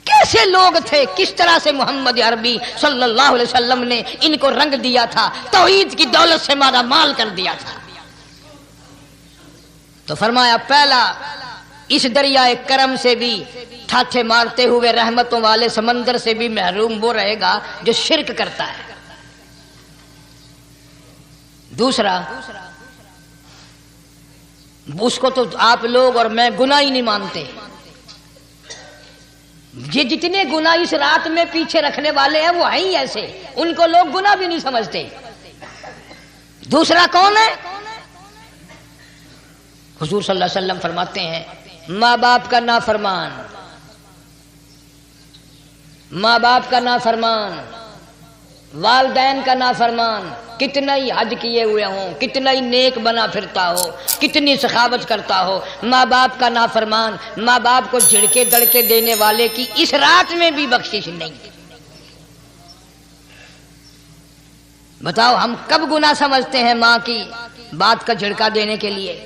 کیسے لوگ تھے, کس طرح سے محمد عربی صلی اللہ علیہ وسلم نے ان کو رنگ دیا تھا, توحید کی دولت سے مالا مال کر دیا تھا. تو فرمایا پہلا اس دریائے کرم سے بھی ٹھاٹھے مارتے ہوئے رحمتوں والے سمندر سے بھی محروم وہ رہے گا جو شرک کرتا ہے. دوسرا اس کو تو آپ لوگ اور میں گناہ ہی نہیں مانتے. یہ جتنے گناہ اس رات میں پیچھے رکھنے والے ہیں وہ ہیں ہی ایسے, ان کو لوگ گناہ بھی نہیں سمجھتے. دوسرا کون ہے؟ حضور صلی اللہ علیہ وسلم فرماتے ہیں ماں باپ کا نافرمان, ماں باپ کا نافرمان, والدین کا نافرمان, کتنا ہی حج کیے ہوئے ہوں, کتنا ہی نیک بنا پھرتا ہو, کتنی سخاوت کرتا ہو, ماں باپ کا نافرمان, ماں باپ کو جھڑکے دڑکے دینے والے کی اس رات میں بھی بخشش نہیں. بتاؤ ہم کب گناہ سمجھتے ہیں ماں کی بات کا جھڑکا دینے کے لیے؟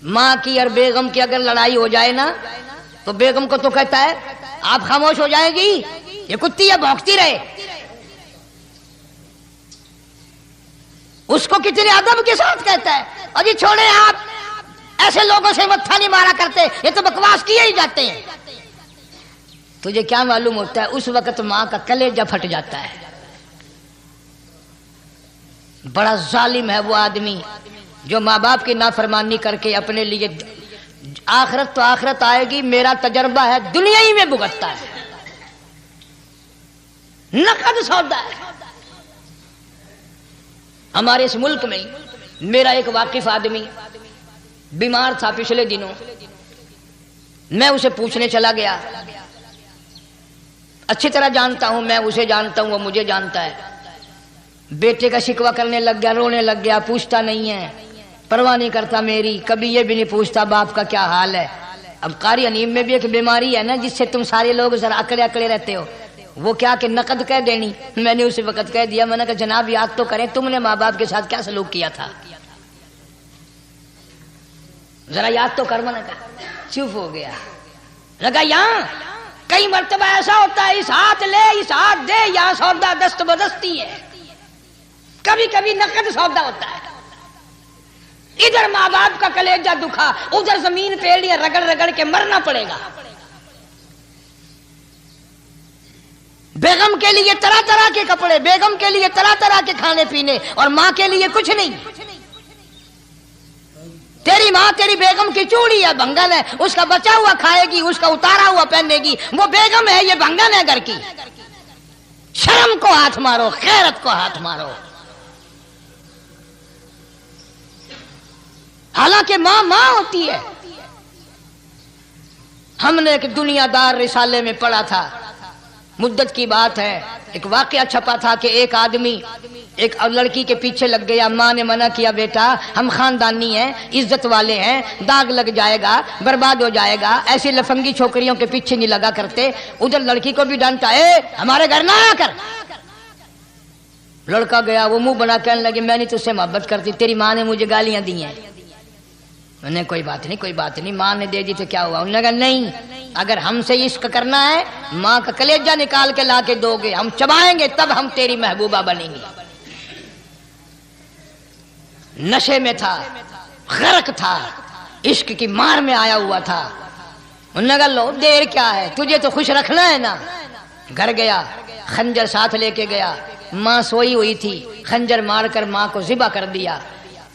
ماں کی اور بیگم کی اگر لڑائی ہو جائے نا تو بیگم کو تو کہتا ہے آپ خاموش ہو جائے گی, یہ کتی ہے بھونکتی رہے. اس کو کتنے ادب کے ساتھ کہتا ہے اور یہ چھوڑے آپ ایسے لوگوں سے متھا نہیں مارا کرتے, یہ تو بکواس کیے ہی جاتے ہیں. تجھے کیا معلوم ہوتا ہے اس وقت ماں کا کلیجہ پھٹ جاتا ہے. بڑا ظالم ہے وہ آدمی جو ماں باپ کی نافرمانی کر کے اپنے لیے, آخرت تو آخرت آئے گی, میرا تجربہ ہے دنیا ہی میں بھگتتا ہے, نقد سودا ہے. ہمارے اس ملک میں میرا ایک واقف آدمی بیمار تھا پچھلے دنوں, میں اسے پوچھنے چلا گیا. اچھی طرح جانتا ہوں, میں اسے جانتا ہوں, وہ مجھے جانتا ہے. بیٹے کا شکوہ کرنے لگ گیا, رونے لگ گیا, پوچھتا نہیں ہے, پرواہ نہیں کرتا میری, کبھی یہ بھی نہیں پوچھتا باپ کا کیا حال ہے. اب قاری انیم میں بھی ایک بیماری ہے نا جس سے تم سارے لوگ ذرا اکڑے اکڑے رہتے ہو, وہ کیا کہ نقد کہہ دینی. میں نے اسی وقت کہہ دیا, میں نے کہا جناب یاد تو کریں تم نے ماں باپ کے ساتھ کیا سلوک کیا تھا. ذرا یاد تو کر منا کا، چپ ہو گیا. لگا یہاں کئی مرتبہ ایسا ہوتا ہے اس ہاتھ لے اس ہاتھ دے، یہاں سودا دست بدستی ہے، کبھی کبھی نقد سودا ہوتا ہے. ادھر ماں باپ کا کلیجہ دکھا، ادھر زمین پہ لیا رگڑ رگڑ کے مرنا پڑے گا. بیگم کے لیے طرح طرح کے کپڑے، بیگم کے لیے طرح طرح کے کھانے پینے، اور ماں کے لیے کچھ نہیں. تیری ماں تیری بیگم کی چوڑی ہے، بھنگن ہے، اس کا بچا ہوا کھائے گی، اس کا اتارا ہوا پہنے گی. وہ بیگم ہے، یہ بھنگن ہے گھر کی. شرم کو ہاتھ مارو، غیرت کو ہاتھ مارو. حالانکہ ماں ماں ہوتی ہے. ہم نے ایک دنیا دار رسالے میں پڑھا تھا، مدت کی بات ہے، ایک واقعہ چھپا تھا کہ ایک آدمی ایک لڑکی کے پیچھے لگ گیا. ماں نے منع کیا، بیٹا ہم خاندانی ہیں، عزت والے ہیں، داغ لگ جائے گا، برباد ہو جائے گا، ایسی لفنگی چھوکریوں کے پیچھے نہیں لگا کرتے. ادھر لڑکی کو بھی ڈانٹا، ہمارے گھر نہ آیا کر. لڑکا گیا، وہ منہ بنا کہنے لگے میں نہیں تجھ سے محبت کرتی، تیری ماں نے مجھے گالیاں دی ہیں. انہوں نے کوئی بات نہیں کوئی بات نہیں، ماں نے دے دی تو کیا ہوا. انہوں نے کہا نہیں، اگر ہم سے عشق کرنا ہے ماں کا کلیجہ نکال کے لا کے دو گے، ہم چبائیں گے تب ہم تیری محبوبہ بنیں گے. نشے میں تھا، غرق تھا، عشق کی مار میں آیا ہوا تھا. انہوں نے کہا لو دیر کیا ہے، تجھے تو خوش رکھنا ہے نا. گھر گیا، خنجر ساتھ لے کے گیا. ماں سوئی ہوئی تھی، خنجر مار کر ماں کو ذبح کر دیا.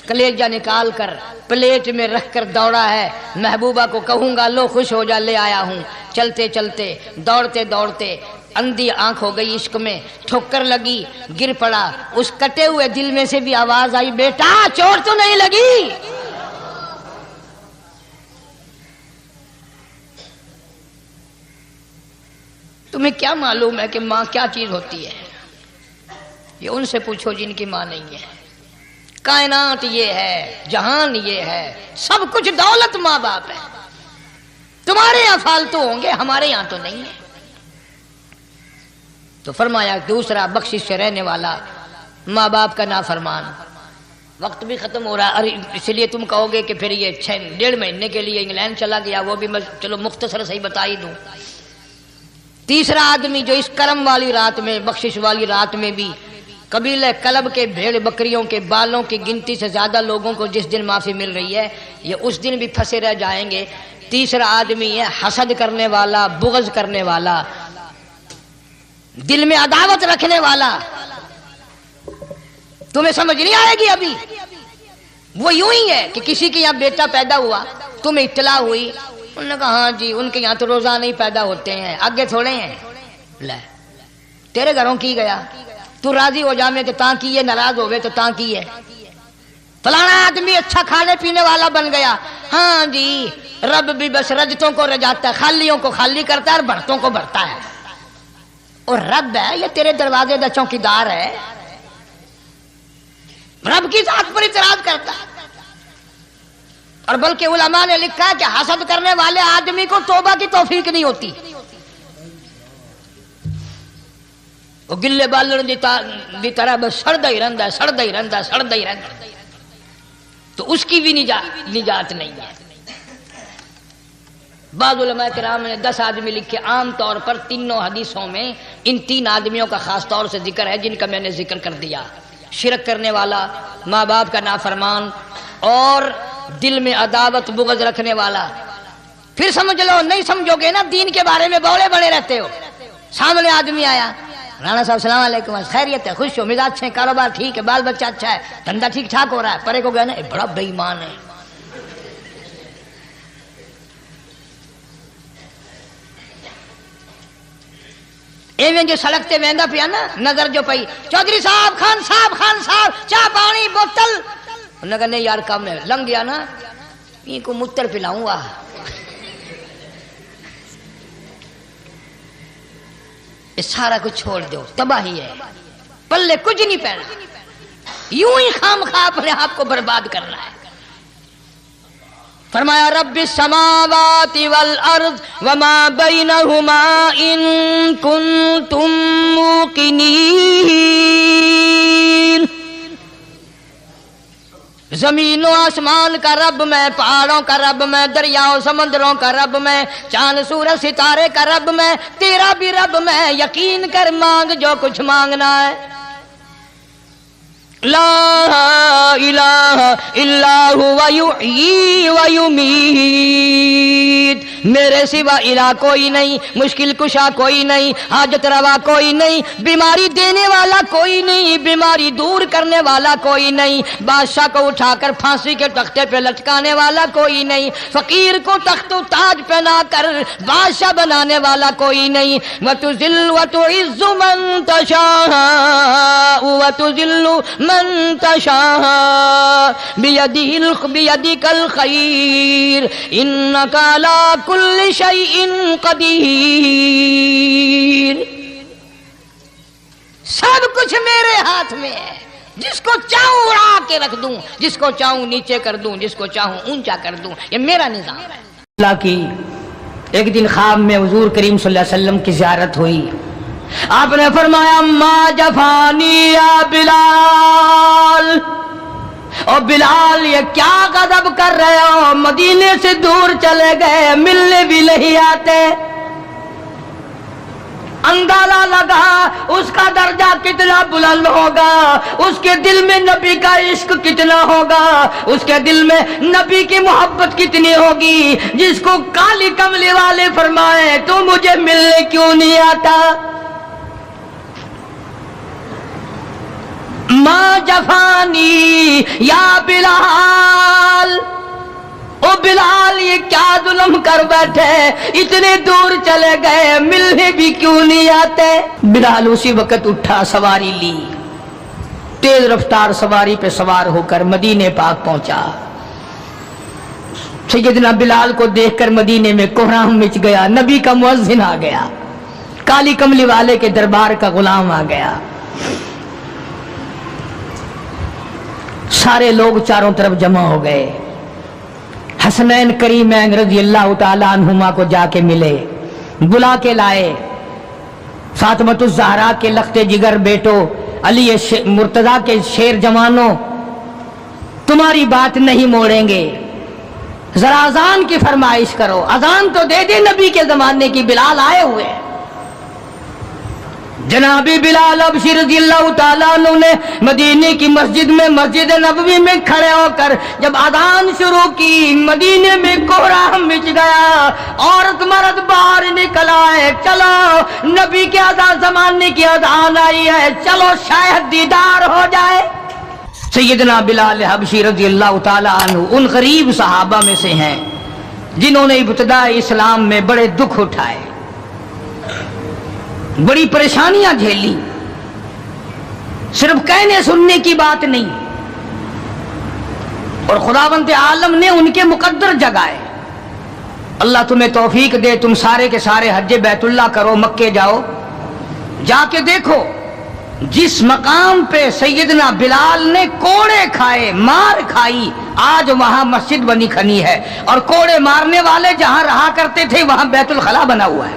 کلیجہ نکال کر پلیٹ میں رکھ کر دوڑا ہے، محبوبہ کو کہوں گا لو خوش ہو جا، لے آیا ہوں. چلتے چلتے دوڑتے دوڑتے اندھی آنکھ ہو گئی عشق میں، ٹھوکر لگی، گر پڑا. اس کٹے ہوئے دل میں سے بھی آواز آئی، بیٹا چوٹ تو نہیں لگی؟ تمہیں کیا معلوم ہے کہ ماں کیا چیز ہوتی ہے؟ یہ ان سے پوچھو جن کی ماں نہیں ہے. کائنات یہ ہے، جہان یہ ہے، سب کچھ دولت ماں باپ ہے. تمہارے یہاں فالتو ہوں گے، ہمارے یہاں تو نہیں ہے. تو فرمایا دوسرا بخشش سے رہنے والا ماں باپ کا نافرمان. وقت بھی ختم ہو رہا ہے، اس لیے تم کہو گے کہ پھر یہ 1.5 مہینے کے لیے انگلینڈ چلا گیا، وہ بھی میں چلو مختصر صحیح بتا ہی دوں. تیسرا آدمی جو اس کرم والی رات میں، بخشش والی رات میں بھی قبیلہ کلب کے بھیڑ بکریوں کے بالوں کی گنتی سے زیادہ لوگوں کو جس دن معافی مل رہی ہے، یہ اس دن بھی پھنسے رہ جائیں گے. تیسرا آدمی ہے حسد کرنے والا، بغض کرنے والا، دل میں عداوت رکھنے والا. تمہیں سمجھ نہیں آئے گی ابھی. وہ یوں ہی ہے کہ کسی کے یہاں بیٹا پیدا ہوا، تمہیں اطلاع ہوئی، انہوں نے کہا ہاں جی ان کے یہاں تو روزانہ ہی پیدا ہوتے ہیں، آگے تھوڑے ہیں. لے تیرے گھروں کی گیا، تو راضی ہو جا میں کہ تاں کی ہے، ناراض ہوئے تو تاں کی ہے. فلانا آدمی اچھا کھانے پینے والا بن گیا، ہاں جی رب بھی بس رجتوں کو رجاتا ہے، خالیوں کو خالی کرتا ہے اور بھرتوں کو بھرتا ہے. اور رب ہے یہ تیرے دروازے دا چوکیدار ہے، رب کی ذات پر اعتراض کرتا ہے. اور بلکہ علماء نے لکھا ہے کہ حسد کرنے والے آدمی کو توبہ کی توفیق نہیں ہوتی. وہ گلے بالن دی طرح بس سڑدا ہی رہندا ہے، سڑدا ہی رہندا ہے، سڑدا ہی رہندا ہے. تو اس کی بھی نجات نہیں ہے. بعض علماء کرام نے 10 آدمی لکھے. عام طور پر تینوں حدیثوں میں ان 3 آدمیوں کا خاص طور سے ذکر ہے جن کا میں نے ذکر کر دیا. شرک کرنے والا، ماں باپ کا نافرمان، اور دل میں عداوت بغض رکھنے والا. پھر سمجھ لو، نہیں سمجھو گے نا دین کے بارے میں بولے بڑے رہتے ہو. سامنے آدمی آیا، رانا صاحب السلام علیکم، خیریت ہے، خوش ہو، مزاج اچھے، کاروبار ٹھیک ہے، بال بچہ اچھا ہے، دھندا ٹھیک ٹھاک ہو رہا ہے. پرے کو گیا نا بڑا بے ایمان ہے. ایویں جو سڑک تے ویندا پیا نا، نظر جو پئی، چودھری صاحب، خان صاحب چاہ پانی بوتل. انہوں نے کہا نہیں یار کم ہے، لنگ گیا نا یہ کو متر پلاؤں گا. یہ سارا کچھ چھوڑ دو، تباہی ہے، پلے کچھ نہیں پہنا، یوں ہی خام خواہ اپنے آپ کو برباد کرنا ہے. فرمایا رب السماوات والارض وما بینہما ان کنتم موقنین. زمین و آسمان کا رب میں، پہاڑوں کا رب میں، دریاؤں سمندروں کا رب میں، چاند سورج ستارے کا رب میں، تیرا بھی رب میں، یقین کر مانگ جو کچھ مانگنا ہے۔ لا الہ الا هو یحیی و یمیت، میرے سوا الہ کوئی نہیں، مشکل کشا کوئی نہیں، حاجت روا کوئی نہیں، بیماری دینے والا کوئی نہیں، بیماری دور کرنے والا کوئی نہیں، بادشاہ کو اٹھا کر پھانسی کے تختے پہ لٹکانے والا کوئی نہیں، فقیر کو تخت و تاج پہنا کر بادشاہ بنانے والا کوئی نہیں۔ وَتُذِلُّ وَتُعِزُّ مَن تَشَاءُ وَتُذِلُّ من تشاء بيدك الخير إنك على كل شيء قدير۔ سب کچھ میرے ہاتھ میں ہے، جس کو چاہوں اڑا کے رکھ دوں، جس کو چاہوں نیچے کر دوں، جس کو چاہوں اونچا کر دوں، یہ میرا نظام ہے۔ اللہ کی ایک دن خواب میں حضور کریم صلی اللہ علیہ وسلم کی زیارت ہوئی، آپ نے فرمایا ما جفانی یا بلال، اور بلال یہ کیا غضب کر رہے ہو، مدینے سے دور چلے گئے، ملنے بھی نہیں آتے۔ اندازہ لگا اس کا درجہ کتنا بلند ہوگا، اس کے دل میں نبی کا عشق کتنا ہوگا، اس کے دل میں نبی کی محبت کتنی ہوگی، جس کو کالی کملی والے فرمائے تو مجھے ملنے کیوں نہیں آتا۔ ما جفانی یا بلال، او بلال یہ کیا ظلم کر بیٹھے، اتنے دور چلے گئے، ملنے بھی کیوں نہیں آتے۔ بلال اسی وقت اٹھا، سواری لی، تیز رفتار سواری پہ سوار ہو کر مدینے پاک پہنچا۔ سیدنا بلال کو دیکھ کر مدینے میں کوہرام مچ گیا، نبی کا مؤذن آ گیا، کالی کملی والے کے دربار کا غلام آ گیا۔ سارے لوگ چاروں طرف جمع ہو گئے، حسنین کریمین رضی اللہ تعالیٰ عنہما کو جا کے ملے، بلا کے لائے۔ فاطمۃ الزہرا کے لخت جگر بیٹو، علی مرتضیٰ کے شیر جوانوں، تمہاری بات نہیں موڑیں گے، ذرا اذان کی فرمائش کرو، اذان تو دے دے نبی کے زمانے کی، بلال آئے ہوئے ہیں۔ جناب بلال حبشی رضی اللہ تعالیٰ عنہ نے مدینے کی مسجد میں، مسجد نبوی میں کھڑے ہو کر جب اذان شروع کی، مدینے میں کوہرام مچ گیا، عورت مرد باہر نکل آئے، چلو نبی کے اذان زمانے کی اذان آئی ہے، چلو شاید دیدار ہو جائے۔ سیدنا بلال حبشی رضی اللہ تعالیٰ عنہ ان غریب صحابہ میں سے ہیں جنہوں نے ابتداء اسلام میں بڑے دکھ اٹھائے، بڑی پریشانیاں جھیلی، صرف کہنے سننے کی بات نہیں، اور خداوند عالم نے ان کے مقدر جگائے۔ اللہ تمہیں توفیق دے، تم سارے کے سارے حج بیت اللہ کرو، مکے جاؤ، جا کے دیکھو جس مقام پہ سیدنا بلال نے کوڑے کھائے، مار کھائی، آج وہاں مسجد بنی کھنی ہے، اور کوڑے مارنے والے جہاں رہا کرتے تھے وہاں بیت الخلا بنا ہوا ہے۔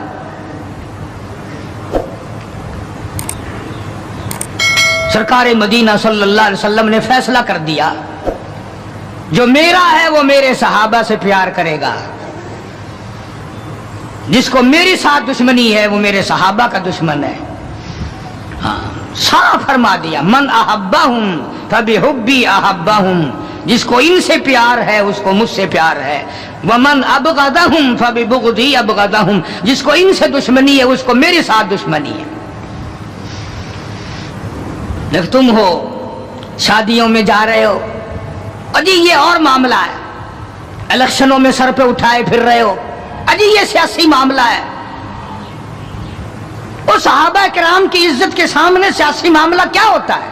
سرکار مدینہ صلی اللہ علیہ وسلم نے فیصلہ کر دیا، جو میرا ہے وہ میرے صحابہ سے پیار کرے گا، جس کو میری ساتھ دشمنی ہے وہ میرے صحابہ کا دشمن ہے۔ صاف فرما دیا، من احبہم فبحبی احبہم، جس کو ان سے پیار ہے اس کو مجھ سے پیار ہے، ومن ابغضہم فببغضی ابغضہم، جس کو ان سے دشمنی ہے اس کو میرے ساتھ دشمنی ہے۔ لیکن تم ہو شادیوں میں جا رہے ہو، اجی یہ اور معاملہ ہے، الیکشنوں میں سر پہ اٹھائے پھر رہے ہو، اجی یہ سیاسی معاملہ ہے۔ وہ صحابہ کرام کی عزت کے سامنے سیاسی معاملہ کیا ہوتا ہے؟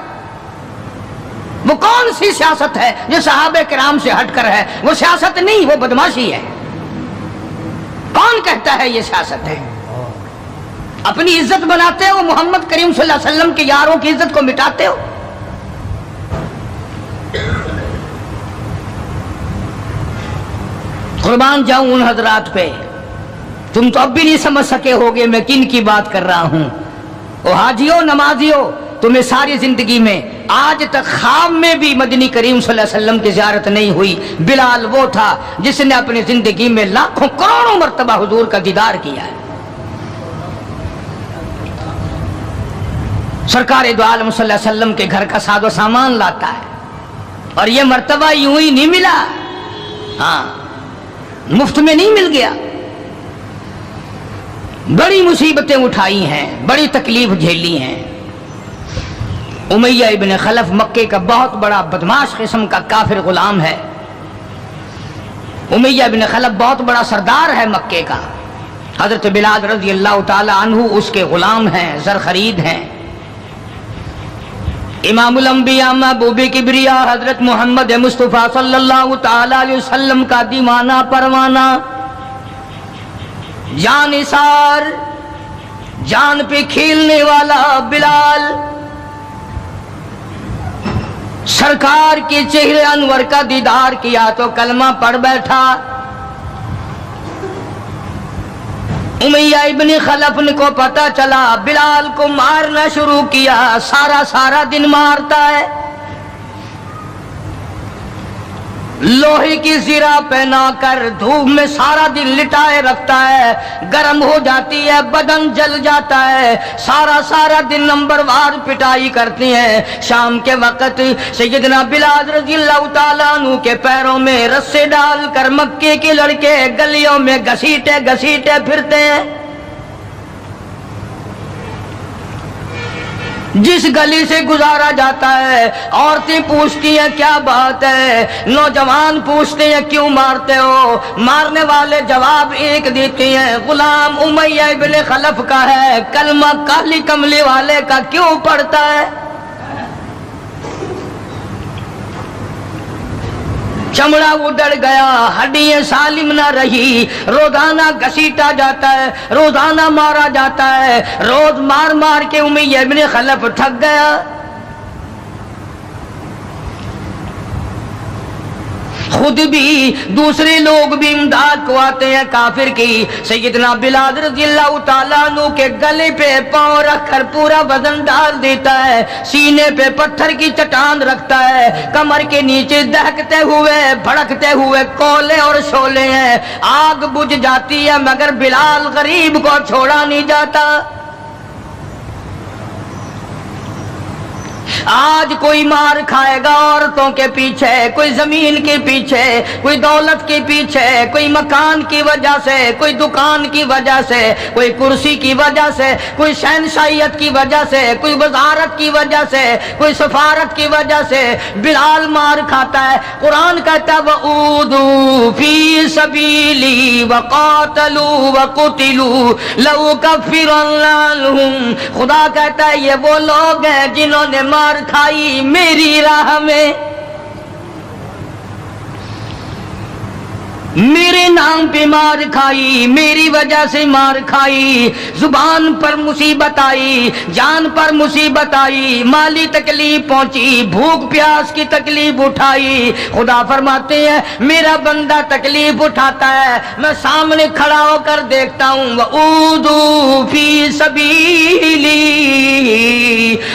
وہ کون سی سیاست ہے جو صحابہ کرام سے ہٹ کر ہے؟ وہ سیاست نہیں، وہ بدماشی ہے۔ کون کہتا ہے یہ سیاست ہے؟ اپنی عزت بناتے ہو، محمد کریم صلی اللہ علیہ وسلم کے یاروں کی عزت کو مٹاتے ہو۔ قربان جاؤں ان حضرات پہ، تم تو اب بھی نہیں سمجھ سکے ہوگے میں کن کی بات کر رہا ہوں۔ او حاجیو، نمازیو، تمہیں ساری زندگی میں آج تک خواب میں بھی مدنی کریم صلی اللہ علیہ وسلم کی زیارت نہیں ہوئی۔ بلال وہ تھا جس نے اپنی زندگی میں لاکھوں کروڑوں مرتبہ حضور کا دیدار کیا ہے۔ سرکار دو عالم صلی اللہ علیہ وسلم کے گھر کا ساز و سامان لاتا ہے، اور یہ مرتبہ یوں ہی نہیں ملا، ہاں مفت میں نہیں مل گیا، بڑی مصیبتیں اٹھائی ہیں، بڑی تکلیف جھیلی ہیں۔ امیہ ابن خلف مکے کا بہت بڑا بدماش قسم کا کافر غلام ہے۔ امیہ ابن خلف بہت بڑا سردار ہے مکے کا۔ حضرت بلال رضی اللہ تعالی عنہ اس کے غلام ہیں، زر خرید ہیں۔ امام الانبیاء محبوب کبریا حضرت محمد مصطفیٰ صلی اللہ تعالی علیہ وسلم کا دیوانہ پروانہ، جان نثار، جان پہ کھیلنے والا بلال، سرکار کے چہرے انور کا دیدار کیا تو کلمہ پڑھ بیٹھا۔ امیہ ابن خلف کو پتا چلا، بلال کو مارنا شروع کیا، سارا دن مارتا ہے، لوہے کی زرہ پہنا کر دھوپ میں سارا دن لٹائے رکھتا ہے، گرم ہو جاتی ہے، بدن جل جاتا ہے، سارا دن نمبر وار پٹائی کرتی ہیں۔ شام کے وقت سیدنا بلال رضی اللہ تعالیٰ عنہ کے پیروں میں رسے ڈال کر مکے کے لڑکے گلیوں میں گھسیٹے پھرتے ہیں۔ جس گلی سے گزارا جاتا ہے عورتیں پوچھتی ہیں کیا بات ہے، نوجوان پوچھتے ہیں کیوں مارتے ہو، مارنے والے جواب ایک دیتے ہیں، غلام امیہ ابن خلف کا ہے، کلمہ کالی کملی والے کا کیوں پڑھتا ہے؟ چمڑا اڑ گیا، ہڈیاں سالم نہ رہی، روزانہ گھسیٹا جاتا ہے، روزانہ مارا جاتا ہے، روز مار کے امیہ ابن خلف تھک گیا۔ خود بھی دوسرے لوگ بھی امداد کو آتے ہیں کافر کی۔ سیدنا بلال رضی اللہ تعالیٰ عنہ کے گلے پہ پاؤں رکھ کر پورا وزن ڈال دیتا ہے، سینے پہ پتھر کی چٹان رکھتا ہے، کمر کے نیچے دہکتے ہوئے بھڑکتے ہوئے کولے اور شعلے ہیں، آگ بجھ جاتی ہے مگر بلال غریب کو چھوڑا نہیں جاتا۔ آج کوئی مار کھائے گا عورتوں کے پیچھے، کوئی زمین کے پیچھے، کوئی دولت کے پیچھے، کوئی مکان کی وجہ سے، کوئی دکان کی وجہ سے، کوئی کرسی کی وجہ سے، کوئی شہنشاہیت کی وجہ سے، کوئی وزارت کی وجہ سے، کوئی سفارت کی وجہ سے۔ بلال مار کھاتا ہے، قرآن کہتا ہے وَأُوذُوا فِي سَبِيلِي وَقَاتَلُوا وَقُتِلُوا لَأُكَفِّرَنَّ عَنْهُمْ۔ خدا کہتا ہے یہ وہ لوگ ہیں جنہوں نے مار کھائی میری راہ میں، میرے نام پہ مار کھائی، میری وجہ سے مار کھائی، زبان پر مصیبت آئی، جان پر مصیبت آئی، مالی تکلیف پہنچی، بھوک پیاس کی تکلیف اٹھائی۔ خدا فرماتے ہیں میرا بندہ تکلیف اٹھاتا ہے، میں سامنے کھڑا ہو کر دیکھتا ہوں وَأُوذُوا فِي سَبِيلِي،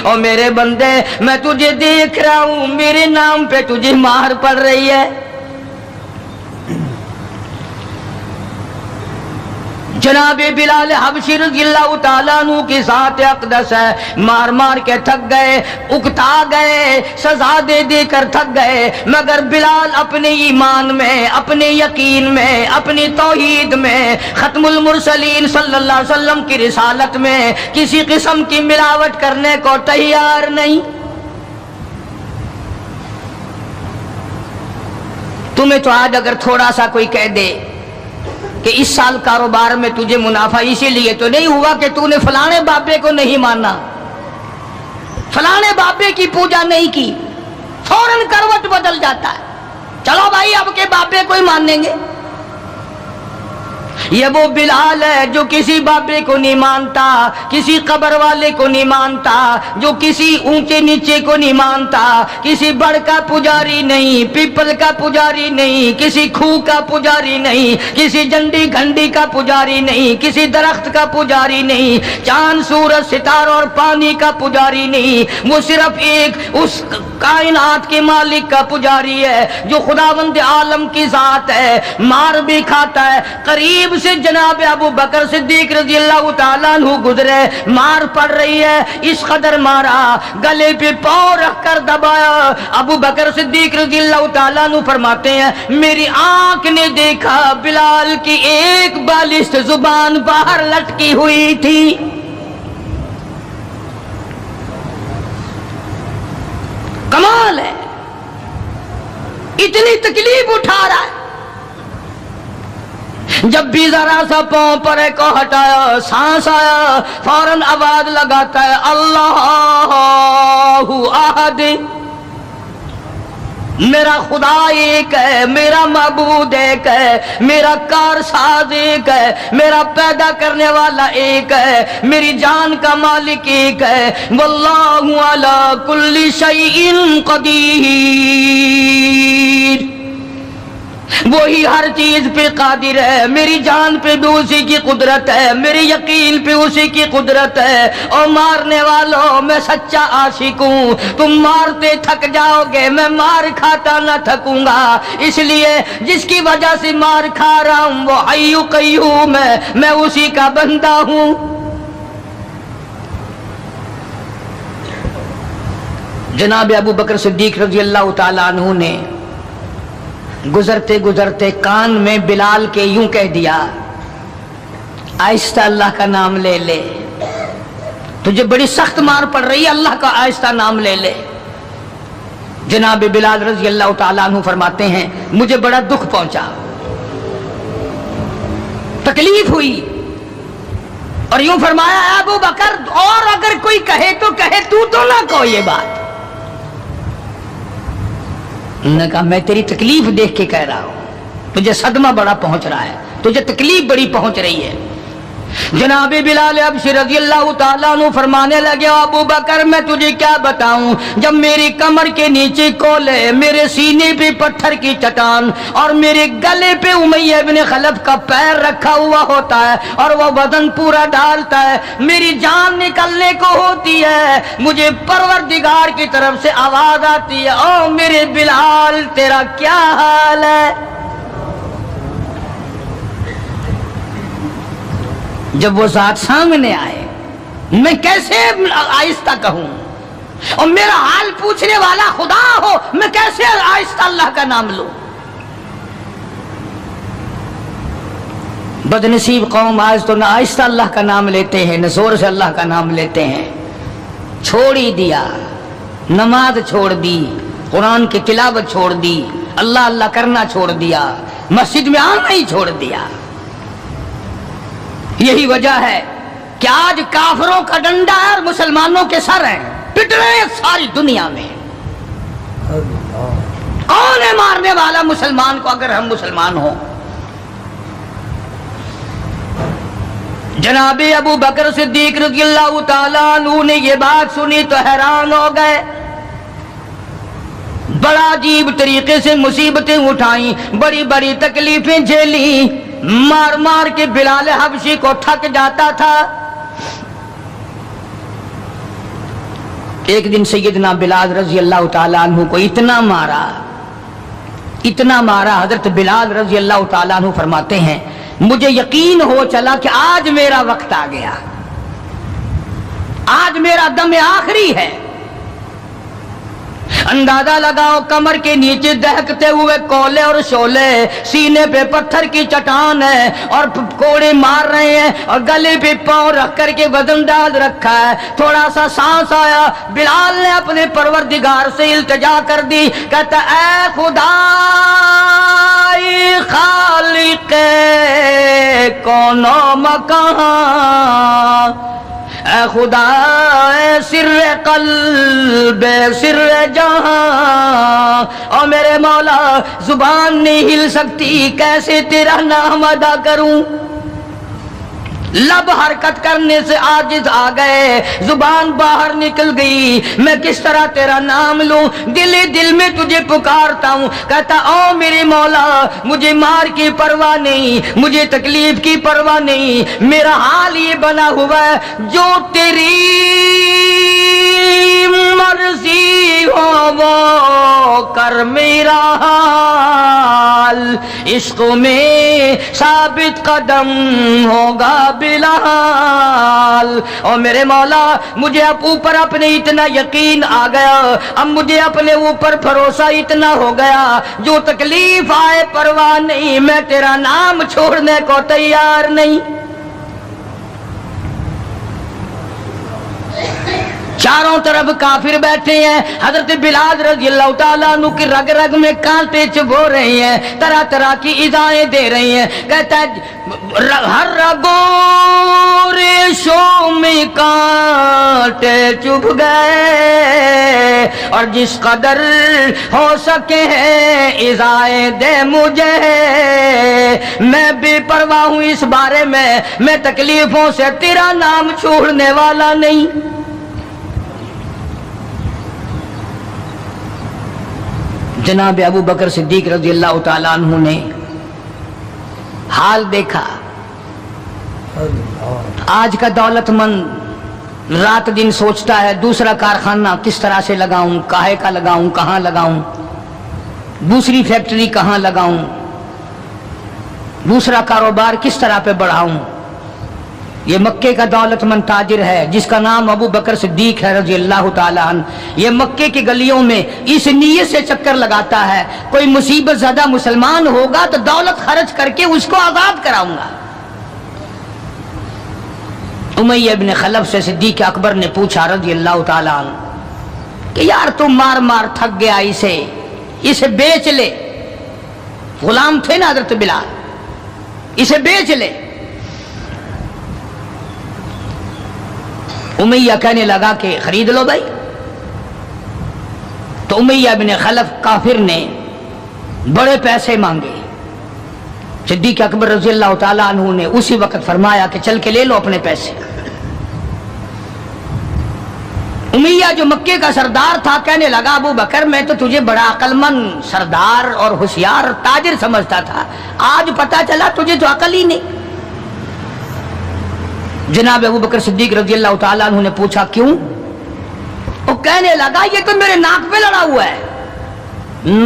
اور میرے بندے میں تجھے دیکھ رہا ہوں، میرے نام پہ تجھے مار پڑ رہی ہے۔ جناب بلال حبشی رضی اللہ تعالیٰ عنہ کی ذات اقدس ہے، مار کے تھک گئے، اکتا گئے، سزا دے کر تھک گئے، مگر بلال اپنے ایمان میں، اپنے یقین میں، اپنی توحید میں، ختم المرسلین صلی اللہ علیہ وسلم کی رسالت میں کسی قسم کی ملاوٹ کرنے کو تیار نہیں۔ تمہیں تو آج اگر تھوڑا سا کوئی کہہ دے کہ اس سال کاروبار میں تجھے منافع اسی لیے تو نہیں ہوا کہ تو نے فلانے بابے کو نہیں مانا، فلانے بابے کی پوجا نہیں کی، فوراً کروٹ بدل جاتا ہے، چلو بھائی اب کے بابے کو ہی مان لیں گے۔ یہ وہ بلال ہے جو کسی بابے کو نہیں مانتا، کسی قبر والے کو نہیں مانتا، جو کسی اونچے نیچے کو نہیں مانتا، کسی بڑ کا پجاری نہیں، پیپل کا پجاری نہیں، کسی کھو کا پجاری نہیں، کسی جنڈی گھنڈی کا پجاری نہیں، کسی درخت کا پجاری نہیں، چاند سورج ستاروں اور پانی کا پجاری نہیں، وہ صرف ایک اس کائنات کے مالک کا پجاری ہے جو خداوند عالم کی ذات ہے۔ مار بھی کھاتا ہے۔ قریب سے جناب ابو بکر صدیق رضی اللہ تعالیٰ عنہ گزرے، مار پڑ رہی ہے، اس قدر مارا، گلے پہ پاؤں رکھ کر دبایا۔ ابو بکر صدیق رضی اللہ تعالیٰ عنہ فرماتے ہیں میری آنکھ نے دیکھا بلال کی ایک بالشت زبان باہر لٹکی ہوئی تھی۔ کمال ہے، اتنی تکلیف اٹھا رہا ہے، جب بھی ذرا سا پاؤں پرے کو ہٹایا، سانس آیا، فوراً آواز لگاتا ہے اللہ احد، میرا خدا ایک ہے، میرا معبود ایک ہے، میرا کارساز ایک ہے، میرا پیدا کرنے والا ایک ہے، میری جان کا مالک ایک ہے، واللہ علی کل شیء قدیر، وہی ہر چیز پہ قادر ہے، میری جان پہ بھی اسی کی قدرت ہے، میرے یقین پہ اسی کی قدرت ہے۔ اور مارنے والوں میں سچا عاشق ہوں، تم مارتے تھک جاؤ گے، میں مار کھاتا نہ تھکوں گا، اس لیے جس کی وجہ سے مار کھا رہا ہوں وہ حی قیوم ہے، میں اسی کا بندہ ہوں۔ جناب ابو بکر صدیق رضی اللہ تعالیٰ عنہ نے گزرتے گزرتے کان میں بلال کے یوں کہہ دیا آہستہ اللہ کا نام لے لے، تجھے بڑی سخت مار پڑ رہی ہے، اللہ کا آہستہ نام لے لے۔ جناب بلال رضی اللہ تعالیٰ عنہ فرماتے ہیں مجھے بڑا دکھ پہنچا، تکلیف ہوئی، اور یوں فرمایا ابو بکر اور اگر کوئی کہے تو کہے، تو نہ کہو یہ بات۔ نے کہا میں تیری تکلیف دیکھ کے کہہ رہا ہوں، تجھے صدمہ بڑا پہنچ رہا ہے، تجھے تکلیف بڑی پہنچ رہی ہے۔ جناب بلال حبشی رضی اللہ تعالیٰ عنہ فرمانے لگے ابو بکر میں تجھے کیا بتاؤں، جب میری کمر کے نیچے کولے، میرے سینے پہ پتھر کی چٹان اور میرے گلے پہ امیہ بن خلف کا پیر رکھا ہوا ہوتا ہے اور وہ بدن پورا ڈالتا ہے، میری جان نکلنے کو ہوتی ہے، مجھے پروردگار کی طرف سے آواز آتی ہے او میرے بلال تیرا کیا حال ہے۔ جب وہ ذات سامنے آئے میں کیسے آہستہ کہوں، اور میرا حال پوچھنے والا خدا ہو میں کیسے آہستہ اللہ کا نام لوں۔ بدنصیب قوم آج تو نہ آہستہ اللہ کا نام لیتے ہیں نہ زور سے اللہ کا نام لیتے ہیں، چھوڑ ہی دیا، نماز چھوڑ دی، قرآن کی تلاوت چھوڑ دی، اللہ اللہ کرنا چھوڑ دیا، مسجد میں آنا ہی چھوڑ دیا۔ یہی وجہ ہے کہ آج کافروں کا ڈنڈا ہے اور مسلمانوں کے سر ہیں، پٹ رہے ہیں ساری دنیا میں۔ کون ہے مارنے والا مسلمان کو اگر ہم مسلمان ہوں؟ جناب ابو بکر صدیق رضی اللہ تعالیٰ عنہ نے یہ بات سنی تو حیران ہو گئے، بڑا عجیب طریقے سے مصیبتیں اٹھائیں، بڑی بڑی تکلیفیں جھیلیں، مار مار کے بلال حبشی کو تھک جاتا تھا۔ ایک دن سیدنا بلال رضی اللہ تعالیٰ عنہ کو اتنا مارا، حضرت بلال رضی اللہ تعالیٰ عنہ فرماتے ہیں مجھے یقین ہو چلا کہ آج میرا وقت آ گیا، آج میرا دم آخری ہے۔ اندازہ لگاؤ کمر کے نیچے دہکتے ہوئے کولے اور شولے، سینے پہ پتھر کی چٹان ہے اور کوڑے مار رہے ہیں اور گلے پہ پاؤں رکھ کر کے وزن ڈال رکھا ہے۔ تھوڑا سا سانس آیا، بلال نے اپنے پروردگار سے التجا کر دی، کہتا اے خدا خالق کون و مکان، اے خدا اے سر قلب سر جہاں، اور میرے مولا زبان نہیں ہل سکتی، کیسے تیرا نام ادا کروں۔ لب حرکت کرنے سے عاجز آ گئے، زبان باہر نکل گئی، میں کس طرح تیرا نام لوں، دل ہی دل میں تجھے پکارتا ہوں۔ کہتا او میرے مولا، مجھے مار کی پرواہ نہیں، مجھے تکلیف کی پرواہ نہیں، میرا حال یہ بنا ہوا ہے جو تیری مرضی ہو وہ کر میرا حال، عشق میں ثابت قدم ہوگا بلال۔ اور میرے مولا مجھے اب اوپر اپنے اتنا یقین آ گیا، اب مجھے اپنے اوپر بھروسہ اتنا ہو گیا، جو تکلیف آئے پرواہ نہیں، میں تیرا نام چھوڑنے کو تیار نہیں۔ چاروں طرف کافر بیٹھے ہیں، حضرت بلال رضی اللہ تعالیٰ عنہ کی رگ رگ میں کانٹے چبھو رہے ہیں، طرح طرح کی ایذائیں دے رہی ہیں۔ کہتا ہے ہر رگوں ریشوں میں کانٹے چبھ گئے، اور جس قدر ہو سکے ہیں ایذائیں دے مجھے، میں بے پرواہ ہوں اس بارے میں تکلیفوں سے تیرا نام چھوڑنے والا نہیں۔ جناب ابو بکر صدیق رضی اللہ تعالیٰ عنہ نے حال دیکھا۔ آج کا دولت مند رات دن سوچتا ہے دوسرا کارخانہ کس طرح سے لگاؤں، کاہے کا لگاؤں، کہاں لگاؤں، دوسری فیکٹری کہاں لگاؤں، دوسرا کاروبار کس طرح پہ بڑھاؤں۔ یہ مکے کا دولت مند تاجر ہے جس کا نام ابو بکر صدیق ہے رضی اللہ تعالیٰ عنہ، یہ مکے کی گلیوں میں اس نیت سے چکر لگاتا ہے کوئی مصیبت زدہ مسلمان ہوگا تو دولت خرچ کر کے اس کو آزاد کراؤں گا۔ امیہ ابن خلف سے صدیق اکبر نے پوچھا رضی اللہ تعالیٰ عنہ کہ یار تم مار مار تھک گیا، اسے بیچ لے، غلام تھے نا حضرت بلال، اسے بیچ لے۔ امیہ کہنے لگا کہ خرید لو بھائی۔ تو امیہ بن خلف کافر نے بڑے پیسے مانگے، صدیق اکبر رضی اللہ تعالیٰ عنہ نے اسی وقت فرمایا کہ چل کے لے لو اپنے پیسے۔ امیہ جو مکے کا سردار تھا کہنے لگا ابو بکر میں تو تجھے بڑا عقل مند سردار اور ہوشیار تاجر سمجھتا تھا، آج پتا چلا تجھے تو عقل ہی نہیں۔ جناب ابو بکر صدیق رضی اللہ تعالیٰ عنہ نے پوچھا کیوں؟ وہ کہنے لگا یہ تو میرے ناک پہ لڑا ہوا ہے،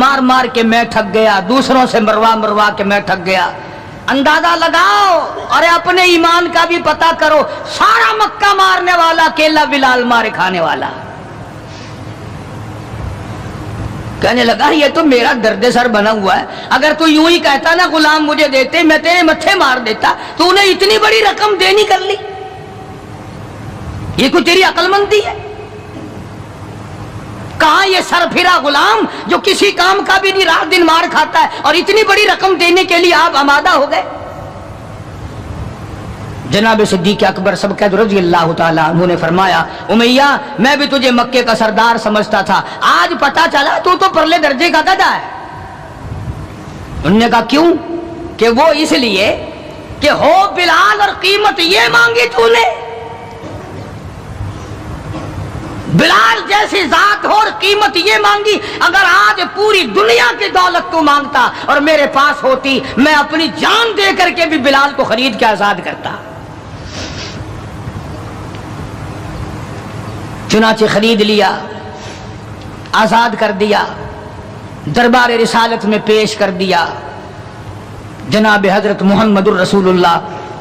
مار مار کے میں تھک گیا، دوسروں سے مروا مروا کے میں تھک گیا۔ اندازہ لگاؤ اور اپنے ایمان کا بھی پتہ کرو، سارا مکہ مارنے والا اکیلا بلال مارے کھانے والا۔ کہنے لگا یہ تو میرا درد سر بنا ہوا ہے، اگر تو یوں ہی کہتا نا غلام مجھے دیتے میں تیرے متھے مار دیتا، تو انہیں اتنی بڑی رقم دینی کر لی، یہ کوئی تیری عقل مندی ہے؟ کہاں یہ سر پھرا غلام جو کسی کام کا بھی نہیں، رات دن مار کھاتا ہے، اور اتنی بڑی رقم دینے کے لیے آپ آمادہ ہو گئے۔ جناب صدیق اکبر سبقت رضی اللہ تعالیٰ عنہ نے فرمایا امیہ میں بھی تجھے مکے کا سردار سمجھتا تھا، آج پتا چلا تو پرلے درجے کا گدھا ہے۔ انہوں نے کہا کیوں؟ کہ وہ اس لیے کہ ہو بلال اور قیمت یہ مانگی تو نے، بلال جیسی ذات ہو اور قیمت یہ مانگی، اگر آج پوری دنیا کی دولت تو مانگتا اور میرے پاس ہوتی میں اپنی جان دے کر کے بھی بلال کو خرید کے آزاد کرتا۔ چنانچہ خرید لیا، آزاد کر دیا، دربار رسالت میں پیش کر دیا۔ جناب حضرت محمد الرسول اللہ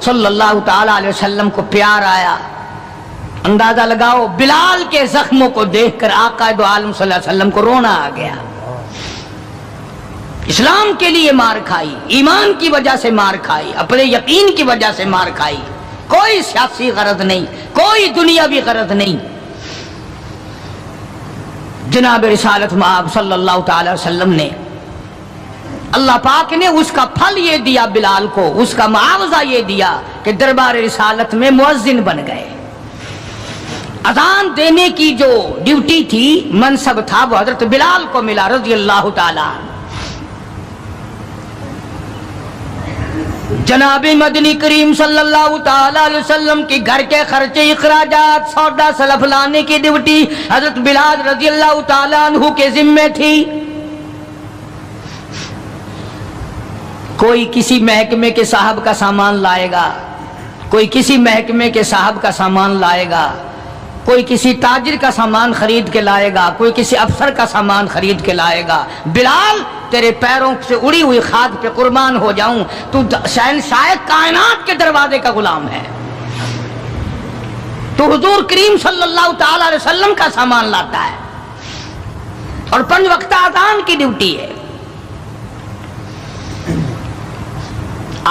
صلی اللہ تعالی علیہ وسلم کو پیار آیا۔ اندازہ لگاؤ بلال کے زخموں کو دیکھ کر آقا دو عالم صلی اللہ علیہ وسلم کو رونا آ گیا۔ اسلام کے لیے مار کھائی، ایمان کی وجہ سے مار کھائی، اپنے یقین کی وجہ سے مار کھائی، کوئی سیاسی غرض نہیں، کوئی دنیاوی غرض نہیں۔ جناب رسالت مآب صلی اللہ تعالی وسلم نے، اللہ پاک نے اس کا پھل یہ دیا بلال کو، اس کا معاوضہ یہ دیا کہ دربار رسالت میں مؤذن بن گئے۔ اذان دینے کی جو ڈیوٹی تھی، منصب تھا، وہ حضرت بلال کو ملا رضی اللہ تعالی۔ جناب مدنی کریم صلی اللہ تعالی علیہ وسلم کی گھر کے خرچے اخراجات سودا سلف لانے کی ڈیوٹی حضرت بلال رضی اللہ تعالی عنہ کے ذمے تھی۔ کوئی کسی محکمے کے صاحب کا سامان لائے گا، کوئی کسی محکمے کے صاحب کا سامان لائے گا، کوئی کسی تاجر کا سامان خرید کے لائے گا، کوئی کسی افسر کا سامان خرید کے لائے گا۔ بلال تیرے پیروں سے اڑی ہوئی خاک پہ قربان ہو جاؤں، تو شہنشاہ کائنات کے دروازے کا غلام ہے، تو حضور کریم صلی اللہ تعالی علیہ وسلم کا سامان لاتا ہے اور 5 وقت اذان کی ڈیوٹی ہے۔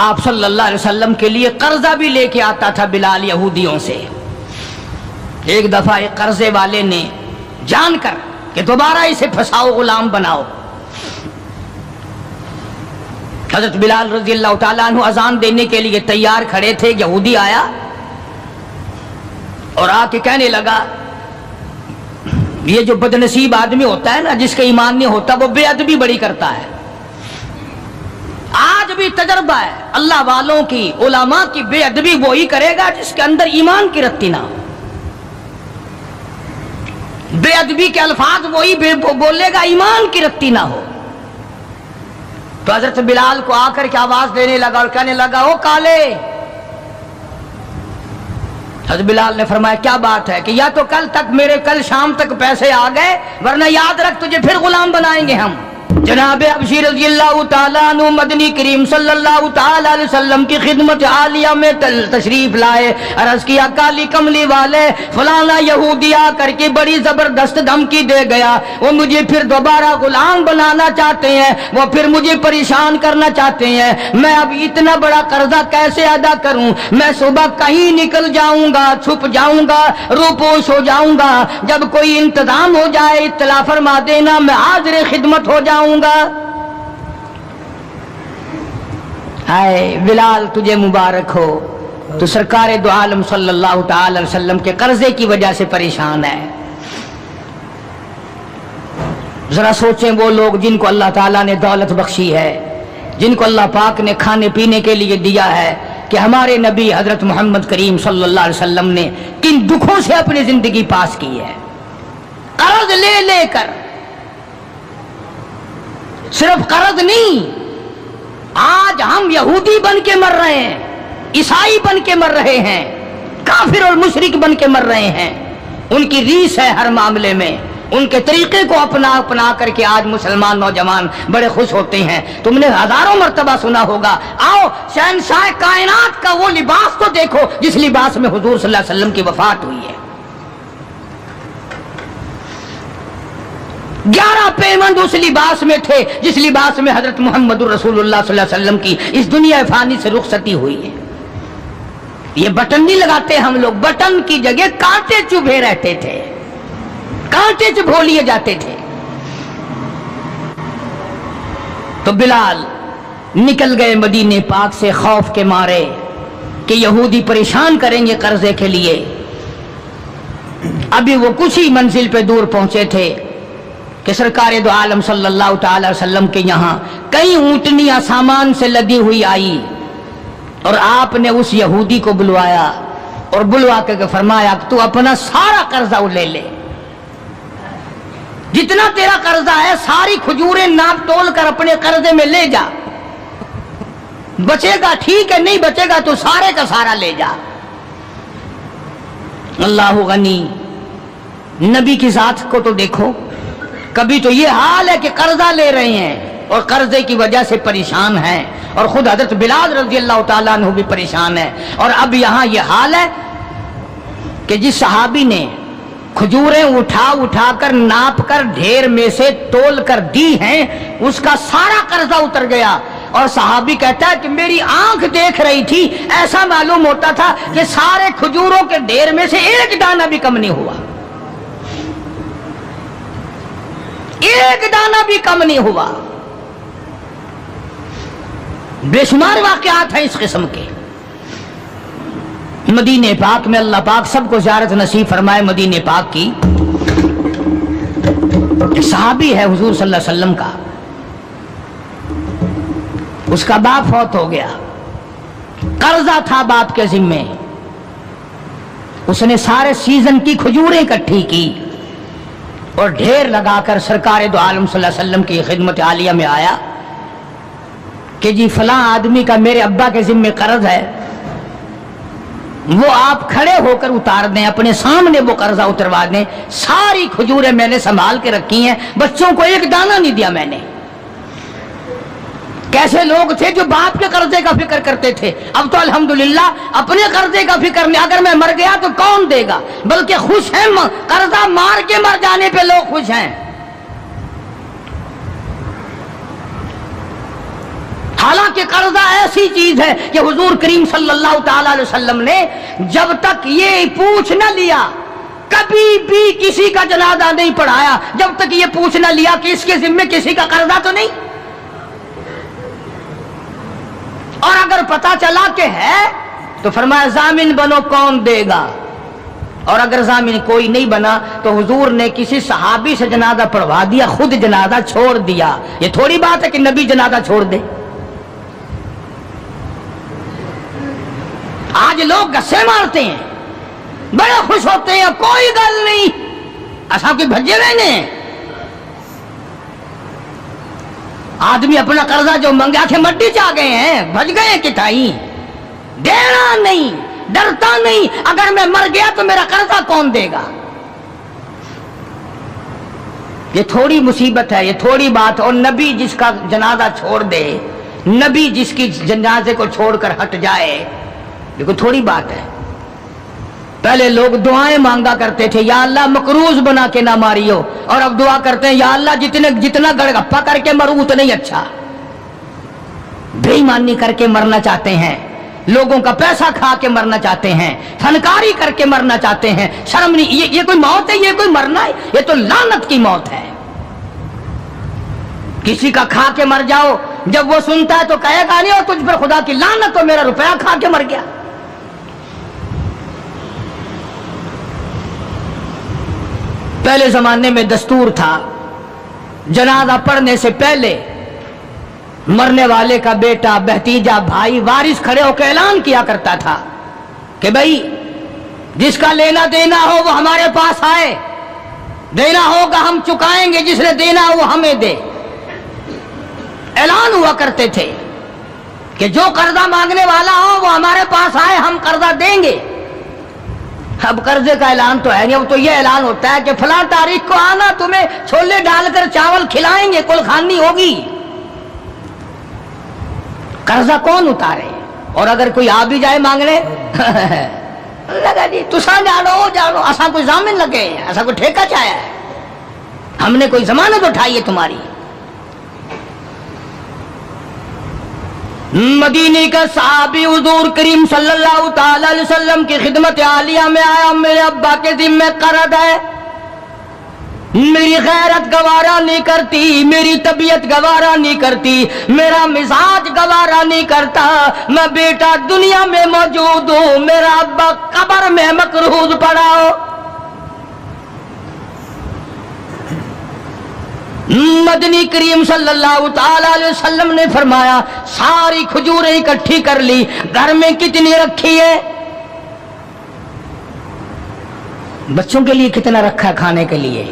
آپ صلی اللہ علیہ وسلم کے لیے قرضہ بھی لے کے آتا تھا بلال یہودیوں سے۔ ایک دفعہ ایک قرضے والے نے جان کر کہ دوبارہ اسے پھنساؤ، غلام بناؤ، حضرت بلال رضی اللہ تعالیٰ عنہ اذان دینے کے لیے تیار کھڑے تھے، یہودی آیا اور آ کے کہنے لگا، یہ جو بدنصیب آدمی ہوتا ہے نا، جس کا ایمان نہیں ہوتا، وہ بے ادبی بڑی کرتا ہے۔ آج بھی تجربہ ہے اللہ والوں کی، علماء کی، بے ادبی وہی کرے گا جس کے اندر ایمان کی رتی نہ ہو۔ بے ادبی کے الفاظ وہی بولے گا ایمان کی رتی نہ ہو۔ تو حضرت بلال کو آ کر کے آواز دینے لگا اور کہنے لگا، او کالے۔ حضرت بلال نے فرمایا کیا بات ہے؟ کہ یا تو کل شام تک پیسے آ گئے، ورنہ یاد رکھ تجھے پھر غلام بنائیں گے ہم۔ جناب حبشی رضی اللہ تعالیٰ عنہ مدنی کریم صلی اللہ تعالیٰ علیہ وسلم کی خدمت عالیہ میں تشریف لائے، عرض کیا کالی کملی والے فلانا یہودی آ کر کے بڑی زبردست دھمکی دے گیا، وہ مجھے پھر دوبارہ غلام بنانا چاہتے ہیں، وہ پھر مجھے پریشان کرنا چاہتے ہیں، میں اب اتنا بڑا قرضہ کیسے ادا کروں؟ میں صبح کہیں نکل جاؤں گا، چھپ جاؤں گا، روپوش ہو جاؤں گا، جب کوئی انتظام ہو جائے اطلاع فرما دینا، میں حاضر خدمت ہو جاؤں گا۔ ہائے بلال تجھے مبارک ہو، تو سرکار دو عالم صلی اللہ تعالی علیہ وسلم کے قرضے کی وجہ سے پریشان ہے۔ ذرا سوچیں وہ لوگ جن کو اللہ تعالیٰ نے دولت بخشی ہے، جن کو اللہ پاک نے کھانے پینے کے لیے دیا ہے، کہ ہمارے نبی حضرت محمد کریم صلی اللہ علیہ وسلم نے کن دکھوں سے اپنی زندگی پاس کی ہے، قرض لے لے کر۔ صرف قرض نہیں، آج ہم یہودی بن کے مر رہے ہیں، عیسائی بن کے مر رہے ہیں، کافر اور مشرک بن کے مر رہے ہیں۔ ان کی ریس ہے ہر معاملے میں، ان کے طریقے کو اپنا کر کے آج مسلمان نوجوان بڑے خوش ہوتے ہیں۔ تم نے ہزاروں مرتبہ سنا ہوگا، آؤ شہنشاہ کائنات کا وہ لباس تو دیکھو جس لباس میں حضور صلی اللہ علیہ وسلم کی وفات ہوئی ہے۔ 11 پیوند اس لباس میں تھے جس لباس میں حضرت محمد رسول اللہ صلی اللہ علیہ وسلم کی اس دنیا فانی سے رخصتی ہوئی ہے۔ یہ بٹن نہیں لگاتے ہم لوگ، بٹن کی جگہ کانٹے چبھے رہتے تھے، کانٹے چبھو لیے جاتے تھے۔ تو بلال نکل گئے مدینے پاک سے خوف کے مارے کہ یہودی پریشان کریں گے قرضے کے لیے۔ ابھی وہ کچھ ہی منزل پہ دور پہنچے تھے کہ سرکار دو عالم صلی اللہ تعالی وسلم کے یہاں کئی اونٹنیاں سامان سے لدی ہوئی آئی، اور آپ نے اس یہودی کو بلوایا اور بلوا کے فرمایا کہ تو اپنا سارا قرضہ لے لے، جتنا تیرا قرضہ ہے ساری کھجوریں ناپ تول کر اپنے قرضے میں لے جا، بچے گا ٹھیک ہے، نہیں بچے گا تو سارے کا سارا لے جا۔ اللہ غنی، نبی کی ذات کو تو دیکھو، کبھی تو یہ حال ہے کہ قرضہ لے رہے ہیں اور قرضے کی وجہ سے پریشان ہیں، اور خود حضرت بلال رضی اللہ تعالیٰ عنہ بھی پریشان ہے، اور اب یہاں یہ حال ہے کہ جس صحابی نے کھجوریں اٹھا کر ناپ کر ڈھیر میں سے تول کر دی ہیں، اس کا سارا قرضہ اتر گیا، اور صحابی کہتا ہے کہ میری آنکھ دیکھ رہی تھی، ایسا معلوم ہوتا تھا کہ سارے کھجوروں کے ڈھیر میں سے ایک دانہ بھی کم نہیں ہوا، ایک دانہ بھی کم نہیں ہوا۔ بے شمار واقعات ہیں اس قسم کے۔ مدینہ پاک میں اللہ پاک سب کو زیارت نصیب فرمائے مدینہ پاک کی۔ ایک صحابی ہے حضور صلی اللہ علیہ وسلم کا، اس کا باپ فوت ہو گیا، قرضہ تھا باپ کے ذمے، اس نے سارے سیزن کی کھجوریں اکٹھی کی اور ڈھیر لگا کر سرکار دو عالم صلی اللہ علیہ وسلم کی خدمت عالیہ میں آیا کہ جی فلاں آدمی کا میرے ابا کے ذمے قرض ہے، وہ آپ کھڑے ہو کر اتار دیں، اپنے سامنے وہ قرضہ اتروا دیں۔ ساری کھجوریں میں نے سنبھال کے رکھی ہیں، بچوں کو ایک دانہ نہیں دیا میں نے۔ کیسے لوگ تھے جو باپ کے قرضے کا فکر کرتے تھے، اب تو الحمدللہ اپنے قرضے کا فکر نہیں، اگر میں مر گیا تو کون دے گا، بلکہ خوش ہیں، قرضہ مار کے مر جانے پہ لوگ خوش ہیں۔ حالانکہ قرضہ ایسی چیز ہے کہ حضور کریم صلی اللہ تعالی علیہ وسلم نے جب تک یہ پوچھ نہ لیا، کبھی بھی کسی کا جنازہ نہیں پڑھایا جب تک یہ پوچھ نہ لیا کہ اس کے ذمے کسی کا قرضہ تو نہیں، اور اگر پتا چلا کہ ہے تو فرمایا ضامن بنو، کون دے گا، اور اگر ضامن کوئی نہیں بنا تو حضور نے کسی صحابی سے جنازہ پڑھوا دیا، خود جنازہ چھوڑ دیا۔ یہ تھوڑی بات ہے کہ نبی جنازہ چھوڑ دے۔ آج لوگ گسے مارتے ہیں، بڑے خوش ہوتے ہیں، کوئی گل نہیں، ایسا کوئی بھجے ہوئے نے۔ آدمی اپنا قرضہ جو منگا کے مٹی چاہ گئے ہیں، بھج گئے کتائی، دینا نہیں، ڈرتا نہیں، اگر میں مر گیا تو میرا قرضہ کون دے گا۔ یہ تھوڑی مصیبت ہے، یہ تھوڑی بات، اور نبی جس کا جنازہ چھوڑ دے، نبی جس کی جنازے کو چھوڑ کر ہٹ جائے، یہ کوئی تھوڑی بات ہے۔ پہلے لوگ دعائیں مانگا کرتے تھے، یا اللہ مقروض بنا کے نہ ماریو، اور اب دعا کرتے ہیں یا اللہ جتنا گڑگپا کر کے مروں اتنا ہی اچھا۔ بے ایمانی کر کے مرنا چاہتے ہیں، لوگوں کا پیسہ کھا کے مرنا چاہتے ہیں، فنکاری کر کے مرنا چاہتے ہیں، شرم نہیں، یہ کوئی موت ہے، یہ کوئی مرنا ہے، یہ تو لعنت کی موت ہے۔ کسی کا کھا کے مر جاؤ، جب وہ سنتا ہے تو کہے گا نہیں اور تجھ پر خدا کی لعنت ہو، میرا روپیہ کھا کے مر گیا۔ پہلے زمانے میں دستور تھا، جنازہ پڑھنے سے پہلے مرنے والے کا بیٹا، بھتیجا، بھائی، وارث کھڑے ہو کے اعلان کیا کرتا تھا کہ بھائی جس کا لینا دینا ہو وہ ہمارے پاس آئے، دینا ہوگا ہم چکائیں گے، جس نے دینا ہو وہ ہمیں دے۔ اعلان ہوا کرتے تھے کہ جو قرضہ مانگنے والا ہو وہ ہمارے پاس آئے، ہم قرضہ دیں گے۔ اب قرضے کا اعلان تو ہے نہیں، اب تو یہ اعلان ہوتا ہے کہ فلاں تاریخ کو آنا، تمہیں چھولے ڈال کر چاول کھلائیں گے، کل خانی ہوگی۔ قرضہ کون اتارے؟ اور اگر کوئی آ بھی جائے مانگنے لگا جی تسا جانو ایسا کوئی ضامن لگے، ایسا کوئی ٹھیکہ چاہیا ہے، ہم نے کوئی ضمانت اٹھائی ہے تمہاری۔ مدینے کا صحابی حضور کریم صلی اللہ تعالی علیہ وسلم کی خدمت عالیہ میں آیا، میرے ابا کے ذمے قرض ہے، میری غیرت گوارا نہیں کرتی، میری طبیعت گوارا نہیں کرتی، میرا مزاج گوارا نہیں کرتا، میں بیٹا دنیا میں موجود ہوں، میرا ابا قبر میں مقروض پڑا ہو۔ مدنی کریم صلی اللہ تعالی علیہ وسلم نے فرمایا ساری کھجوریں اکٹھی کر لی، گھر میں کتنی رکھی ہے؟ بچوں کے لیے کتنا رکھا کھانے کے لیے؟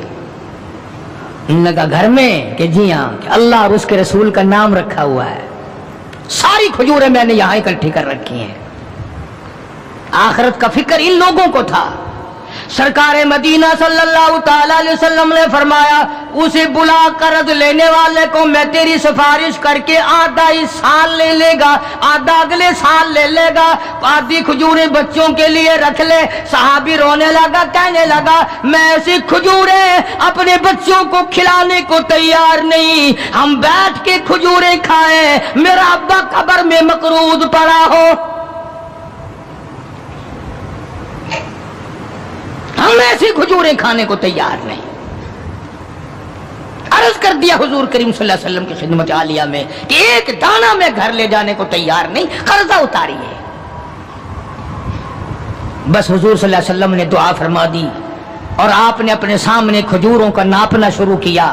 انہوں نے کہا گھر میں، کہ جی ہاں، کہ اللہ اور اس کے رسول کا نام رکھا ہوا ہے، ساری کھجوریں میں نے یہاں اکٹھی کر رکھی ہیں۔ آخرت کا فکر ان لوگوں کو تھا۔ سرکار مدینہ صلی اللہ تعالی علیہ وسلم نے فرمایا اسے بلا قرض لینے والے کو میں تیری سفارش کر کے آدھا ہی سال لے لے گا، آدھا اگلے سال لے لے گا، آدھی کھجوریں بچوں کے لیے رکھ لے۔ صحابی رونے لگا، کہنے لگا میں ایسی کھجوریں اپنے بچوں کو کھلانے کو تیار نہیں، ہم بیٹھ کے کھجوریں کھائیں، میرا ابا قبر میں مقروض پڑا ہو، ہم ایسی کھجوریں کھانے کو تیار نہیں۔ عرض کر دیا حضور کریم صلی اللہ علیہ وسلم کی خدمت عالیہ میں کہ ایک دانہ میں گھر لے جانے کو تیار نہیں، قرضہ اتاریے۔ بس حضور صلی اللہ علیہ وسلم نے دعا فرما دی اور آپ نے اپنے سامنے کھجوروں کا ناپنا شروع کیا۔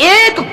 1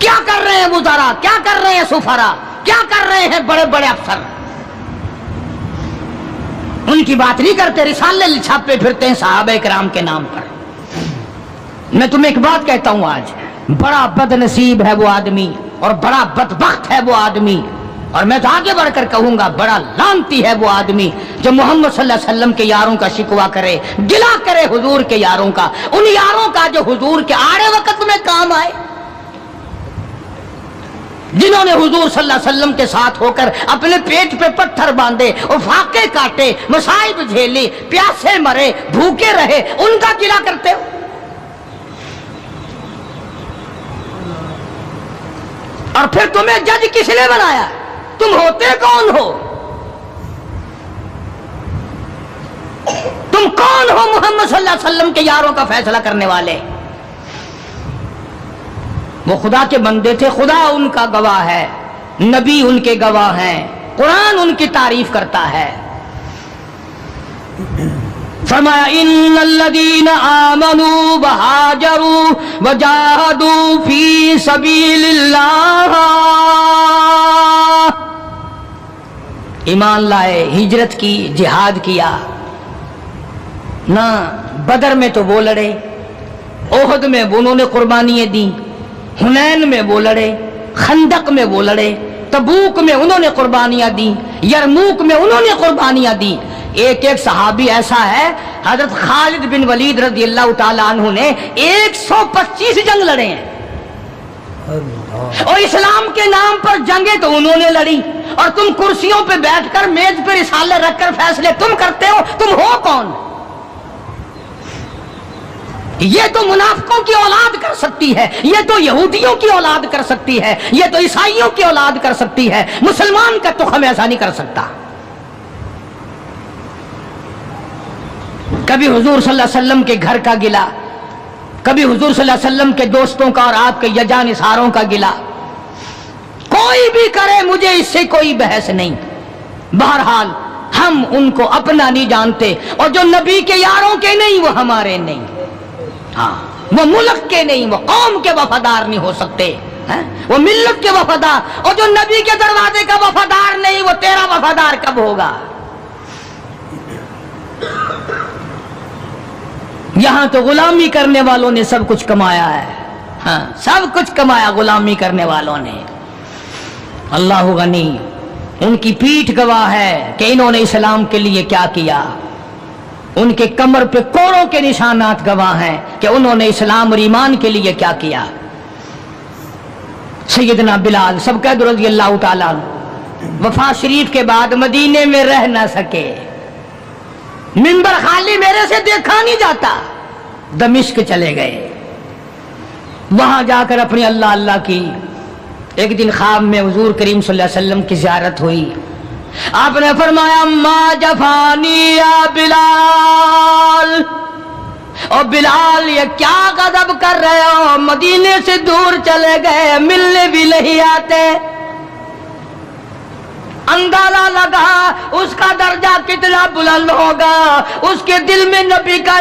کیا کر رہے ہیں وزراء، کیا کر رہے ہیں سفراء، کیا کر رہے ہیں بڑے بڑے افسر؟ ان کی بات نہیں کرتے، رسالے چھاپے پھرتے ہیں صحابہ کرام کے نام پر۔ میں تمہیں ایک بات کہتا ہوں، آج بڑا بد نصیب ہے وہ آدمی اور بڑا بدبخت ہے وہ آدمی، اور میں تو آگے بڑھ کر کہوں گا بڑا لعنتی ہے وہ آدمی جو محمد صلی اللہ علیہ وسلم کے یاروں کا شکوہ کرے، گلہ کرے حضور کے یاروں کا، ان یاروں کا جو حضور کے آڑے وقت میں کام آئے، جنہوں نے حضور صلی اللہ علیہ وسلم کے ساتھ ہو کر اپنے پیٹ پہ پتھر باندھے اور فاقے کاٹے، مصائب جھیلی، پیاسے مرے، بھوکے رہے، ان کا گلہ کرتے ہو۔ اور پھر تمہیں جج کس نے بنایا؟ تم ہوتے کون ہو؟ تم کون ہو محمد صلی اللہ علیہ وسلم کے یاروں کا فیصلہ کرنے والے؟ وہ خدا کے بندے تھے، خدا ان کا گواہ ہے، نبی ان کے گواہ ہیں، قرآن ان کی تعریف کرتا ہے۔ فرمایا ان الذین آمنوا وہاجروا وجاہدوا فی سبیل اللہ، ایمان لائے، ہجرت کی، جہاد کیا نہ، بدر میں تو وہ لڑے، احد میں انہوں نے قربانیاں دیں، حنین میں وہ لڑے، خندق میں وہ لڑے، تبوک میں انہوں نے قربانیاں دیں، یرموک میں انہوں نے قربانیاں دیں۔ ایک ایک صحابی ایسا ہے، حضرت خالد بن ولید رضی اللہ تعالیٰ عنہ نے 125 جنگ لڑے ہیں، اور اسلام کے نام پر جنگیں تو انہوں نے لڑی، اور تم کرسیوں پہ بیٹھ کر میز پہ رسالے رکھ کر فیصلے تم کرتے ہو۔ تم ہو کون؟ یہ تو منافقوں کی اولاد کر سکتی ہے، یہ تو یہودیوں کی اولاد کر سکتی ہے، یہ تو عیسائیوں کی اولاد کر سکتی ہے، مسلمان کا تخم ایسا نہیں کر سکتا۔ کبھی حضور صلی اللہ علیہ وسلم کے گھر کا گلہ، کبھی حضور صلی اللہ علیہ وسلم کے دوستوں کا اور آپ کے یجانثاروں کا گلہ، کوئی بھی کرے، مجھے اس سے کوئی بحث نہیں۔ بہرحال ہم ان کو اپنا نہیں جانتے، اور جو نبی کے یاروں کے نہیں وہ ہمارے نہیں، ہاں وہ ملک کے نہیں، وہ قوم کے وفادار نہیں ہو سکتے، وہ ملت کے وفادار، اور جو نبی کے دروازے کا وفادار نہیں وہ تیرا وفادار کب ہوگا؟ یہاں تو غلامی کرنے والوں نے سب کچھ کمایا ہے، ہاں سب کچھ کمایا غلامی کرنے والوں نے۔ اللہ غنی، ان کی پیٹھ گواہ ہے کہ انہوں نے اسلام کے لیے کیا کیا، ان کے کمر پہ کوڑوں کے نشانات گواہ ہیں کہ انہوں نے اسلام اور ایمان کے لیے کیا کیا۔ سیدنا بلال سب قید رضی اللہ تعالیٰ وفات شریف کے بعد مدینے میں رہ نہ سکے، منبر خالی میرے سے دیکھا نہیں جاتا، دمشق چلے گئے، وہاں جا کر اپنی اللہ اللہ کی۔ ایک دن خواب میں حضور کریم صلی اللہ علیہ وسلم کی زیارت ہوئی، آپ نے فرمایا ما جفانی یا بلال، اور بلال یہ کیا غضب کر رہے ہو، مدینے سے دور چلے گئے، ملنے بھی نہیں آتے۔ اندازہ لگا اس کا درجہ کتنا بلند ہوگا، اس کے دل میں نبی کا